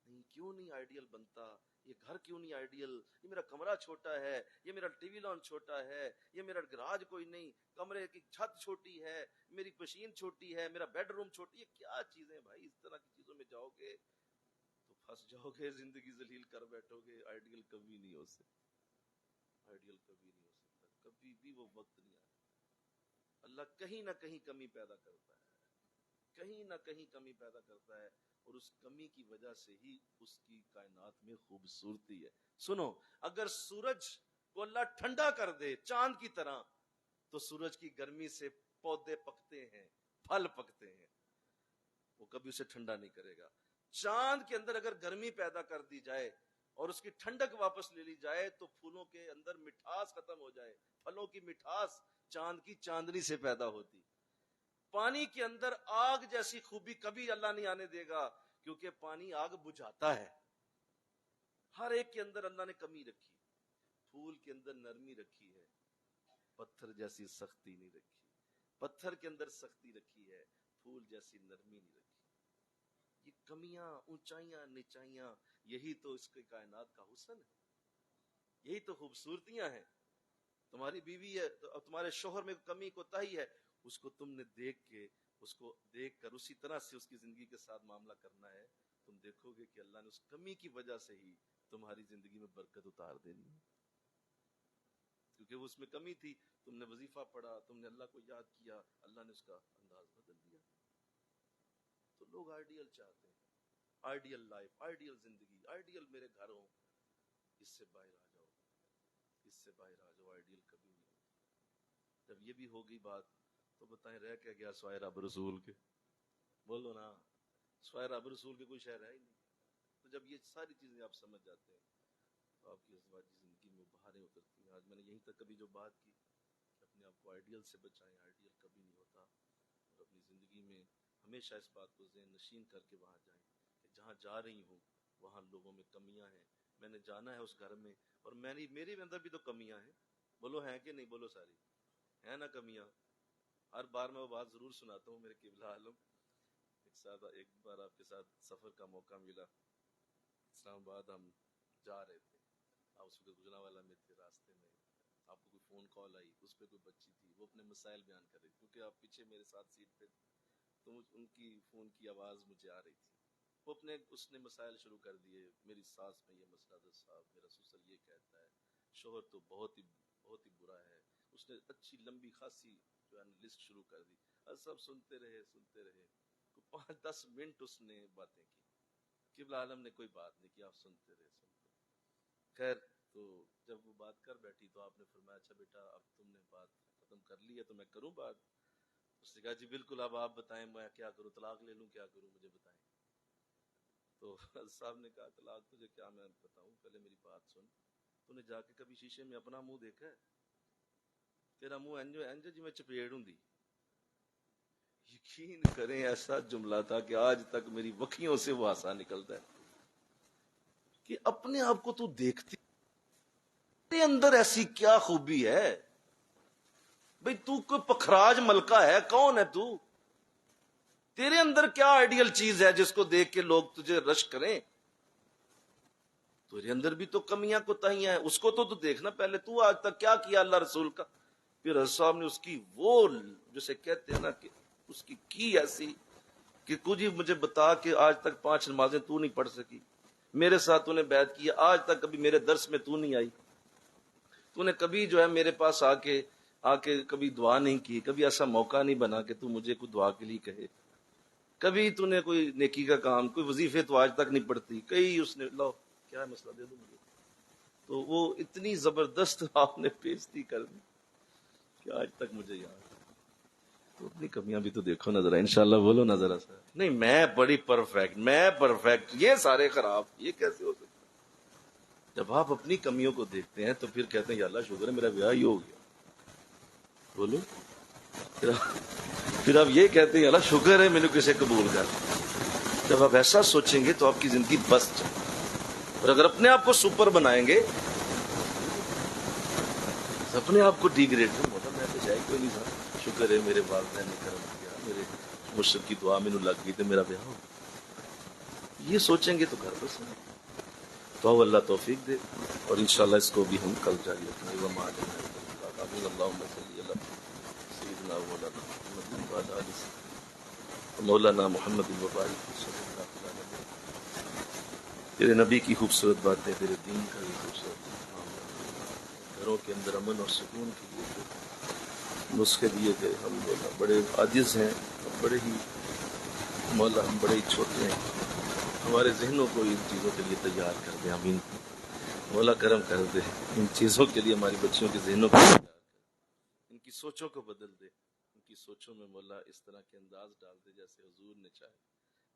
نہیں کیوں نہیں آئیڈیل بنتا؟ یہ گھر کیوں نہیں آئیڈیل؟ یہ میرا کمرہ چھوٹا ہے، یہ میرا ٹی وی لان چھوٹا ہے، یہ میرا گراج کوئی نہیں، کمرے کی چھت چھوٹی ہے، میری مشین چھوٹی ہے، میرا بیڈ روم چھوٹی ہے. کیا چیزیں بھائی، اس طرح کی چیزوں میں جاؤ گے تو پھنس جاؤ گے، زندگی ذلیل کر بیٹھو گے. آئیڈیل کبھی نہیں ہو سکتا، آئیڈیل کبھی نہیں ہو سکتا. کبھی بھی وہ وقت نہیں آتا. اللہ کہیں نہ کہیں کمی پیدا کرتا ہے، کہیں نہ کہیں کمی پیدا کرتا ہے، اور اس کمی کی وجہ سے ہی اس کی کائنات میں خوبصورتی ہے. سنو، اگر سورج کو اللہ ٹھنڈا کر دے چاند کی طرح تو سورج کی گرمی سے پودے پکتے ہیں، پھل پکتے ہیں، وہ کبھی اسے ٹھنڈا نہیں کرے گا. چاند کے اندر اگر گرمی پیدا کر دی جائے اور اس کی ٹھنڈک واپس لے لی جائے تو پھولوں کے اندر مٹھاس ختم ہو جائے. پھلوں کی مٹھاس چاند کی چاندنی سے پیدا ہوتی. پانی کے اندر آگ جیسی خوبی کبھی اللہ نہیں آنے دے گا، کیونکہ پانی آگ بجھاتا ہے. ہر ایک کے اندر اللہ نے کمی رکھی. پھول کے اندر نرمی رکھی ہے، پتھر جیسی سختی نہیں رکھی. پتھر کے اندر سختی رکھی ہے، پھول جیسی نرمی نہیں رکھی. یہ کمیاں، اونچائیاں، نچائیاں، یہی تو اس کے کائنات کا حسن ہے، یہی تو خوبصورتیاں ہیں. تمہاری بیوی ہے تو تمہارے شوہر میں کمی کوتاہی ہے، اس کو تم نے دیکھ کے، اس کو دیکھ کر اسی طرح سے اس کی زندگی کے ساتھ معاملہ کرنا ہے. تم دیکھو گے کہ اللہ نے اس کمی کی وجہ سے ہی تمہاری زندگی میں برکت اتار دینی ہے، کیونکہ وہ اس میں کمی تھی. تم نے وظیفہ پڑھا، تم نے اللہ کو یاد کیا، اللہ نے اس کا انداز بدل دیا. تو لوگ آئیڈیل چاہتے ہیں، آئیڈیل لائف، آئیڈیل زندگی، آئیڈیل میرے گھر ہوں. اس سے باہر آ جاؤ، اس سے باہر آ جاؤ. آئیڈیل کبھی نہیں ہوتا. جب یہ بھی ہوگی بات تو بتائیں رہ کیا گیا سوائے رب رسول کے؟ بولو نا، سوائے رب رسول کے کوئی شے رہا ہی نہیں. تو جب یہ ساری چیزیں آپ سمجھ جاتے ہیں تو آپ کی ازدواجی زندگی میں بہاریں اترتی ہیں. آج میں نے یہیں تک کبھی جو بات کی کہ اپنے آپ کو آئیڈیل سے بچائیں. آئیڈیل کبھی نہیں ہوتا، اور اپنی زندگی میں ہمیشہ اس بات کو ذہن نشین کر کے وہاں جائیں کہ جہاں جا رہی ہوں وہاں لوگوں میں کمیاں ہیں. میں نے جانا ہے اس گھر میں، اور میرے اندر بھی تو کمیاں ہیں. بولو ہیں کہ نہیں؟ بولو ساری ہیں نا کمیاں. ہر بار میں وہ بات ضرور سناتا ہوں. میرے قبلہ عالم ایک بار آپ کے ساتھ سفر کا موقع ملا. اسلام آباد ہم جا رہے تھے، آپ اس وقت گجرانوالہ میں تھے. راستے میں آپ کو کوئی فون کال آئی، اس پہ کوئی بچی تھی، وہ اپنے مسائل بیان کر رہی تھی. کیونکہ آپ پیچھے میرے ساتھ سیٹ پہ، تو ان کی فون کی آواز مجھے آ رہی تھی. وہ اس نے مسائل شروع کر دیے. میری ساس میں یہ مسئلہ تھا صاحب، میرا سسر یہ کہتا ہے، شوہر تو بہت ہی برا ہے. اس نے اچھی لمبی خاصی جو ہے لسٹ شروع کر دی. اور سب سنتے رہے. 5-10 منٹ اس نے باتیں کی. قبلہ عالم نے کوئی بات نہیں کی، آپ سنتے رہے. خیر، تو جب وہ بات کر بیٹھی تو آپ نے فرمایا اچھا بیٹا اب تم نے بات ختم کر لی ہے تو میں کروں بات؟ اس نے کہا جی بالکل، اب آپ بتائیں میں کیا کروں، طلاق لے لوں کیا کروں، مجھے بتائیں. تو صاحب نے کہا طلاق تجھے کیا میں بتاؤں، پہلے میری بات سن. تو نے جا کے کبھی شیشے میں اپنا منہ دیکھا ہے؟ تیرا منہ انجو جی میں چپیڑ ہوں. یہ یقین کریں ایسا جملہ تھا کہ آج تک میری وکھیوں سے وہ ہاسا نکلتا ہے کہ اپنے آپ کو تو دیکھتی تیرے اندر ایسی کیا خوبی ہے بھئی، تو کوئی پکھراج ملکہ ہے؟ کون ہے تو؟ تیرے اندر کیا آئیڈیل چیز ہے جس کو دیکھ کے لوگ تجھے رش کریں؟ تیرے اندر بھی تو کمیاں کوتاہیاں ہیں، اس کو تو دیکھنا پہلے، تو آج تک کیا کیا اللہ رسول کا؟ پھر حضرت صاحب نے اس کی وہ جسے کہتے ہیں نا کہ اس کی ایسی کہ کچھ ہی مجھے بتا کہ آج تک 5 نمازیں تو نہیں پڑھ سکی، میرے ساتھ تو نے بیعت کی، آج تک کبھی میرے درس میں تو نہیں آئی، تو نے کبھی جو ہے میرے پاس آ کے کبھی دعا نہیں کی، کبھی ایسا موقع نہیں بنا کہ تو مجھے کوئی دعا کے لیے کہے، کبھی تو نے کوئی نیکی کا کام، کوئی وظیفے تو آج تک نہیں پڑھتی، کئی اس نے لو کیا مسئلہ دے دو مجھے، تو وہ اتنی زبردست آپ نے بےزتی کر دی کہ آج تک مجھے یاد ہے۔ تو اپنی کمیاں بھی تو دیکھو نظر، انشاءاللہ بولو نظر ایسا نہیں میں بڑی پرفیکٹ، میں پرفیکٹ، یہ سارے خراب، یہ کیسے ہو سکتا؟ جب آپ اپنی کمیوں کو دیکھتے ہیں تو پھر کہتے ہیں یا اللہ شکر ہے میرا بیاہ ہی ہو گیا، بولو، پھر آپ یہ کہتے ہیں یا اللہ شکر ہے میں نے کسے قبول کر لیا۔ جب آپ ایسا سوچیں گے تو آپ کی زندگی بس جائے، اور اگر اپنے آپ کو سپر بنائیں گے، اپنے آپ کو ڈی گریڈ میں تو جائے کوئی نہیں تھا، شکر ہے میرے والدین نے کرم کیا، میرے مرشد کی دعا میں لگ گئی تو میرا بیاہ ہو گیا۔ یہ سوچیں گے تو گھر بس ہے۔ تو اللہ توفیق دے، اور انشاءاللہ اس کو بھی ہم کل جاری رکھیں گے۔ وما علینا اللہم صلی علی سیدنا مولانا محمد وعلی آلہ سیدنا مولانا محمد وبارک وسلم۔ تیرے نبی کی خوبصورت باتیں، تیرے دین کا بھی خوبصورت معاملہ، گھروں کے اندر امن اور سکون کے لیے جو نسخے دیے گئے، ہم مولا بڑے عاجز ہیں، بڑے ہی مولا ہم بڑے ہی چھوٹے ہیں، ہمارے ذہنوں کو ان چیزوں کے لیے تیار کر دے، آمین۔ مولا کرم کر دے، ان چیزوں کے لیے ہماری بچیوں کے ذہنوں کو تیار کر دے، ان کی سوچوں کو بدل دے، ان کی سوچوں میں مولا اس طرح کے انداز ڈال دے جیسے حضور نے چاہے،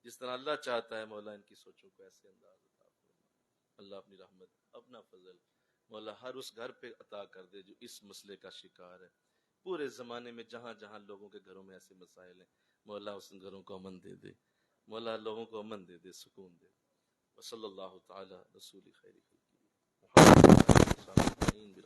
جس طرح اللہ چاہتا ہے مولا ان کی سوچوں کو ایسے انداز عطا فرما۔ اللہ اپنی رحمت، اپنا فضل مولا ہر اس گھر پہ عطا کر دے جو اس مسئلے کا شکار ہے، پورے زمانے میں جہاں جہاں لوگوں کے گھروں میں ایسے مسائل ہیں مولا اس گھروں کو امن دے دے، مولا لوگوں کو امن دے دے، سکون دے دے۔ وصلی اللہ تعالی رسول خیر خلقہ محمد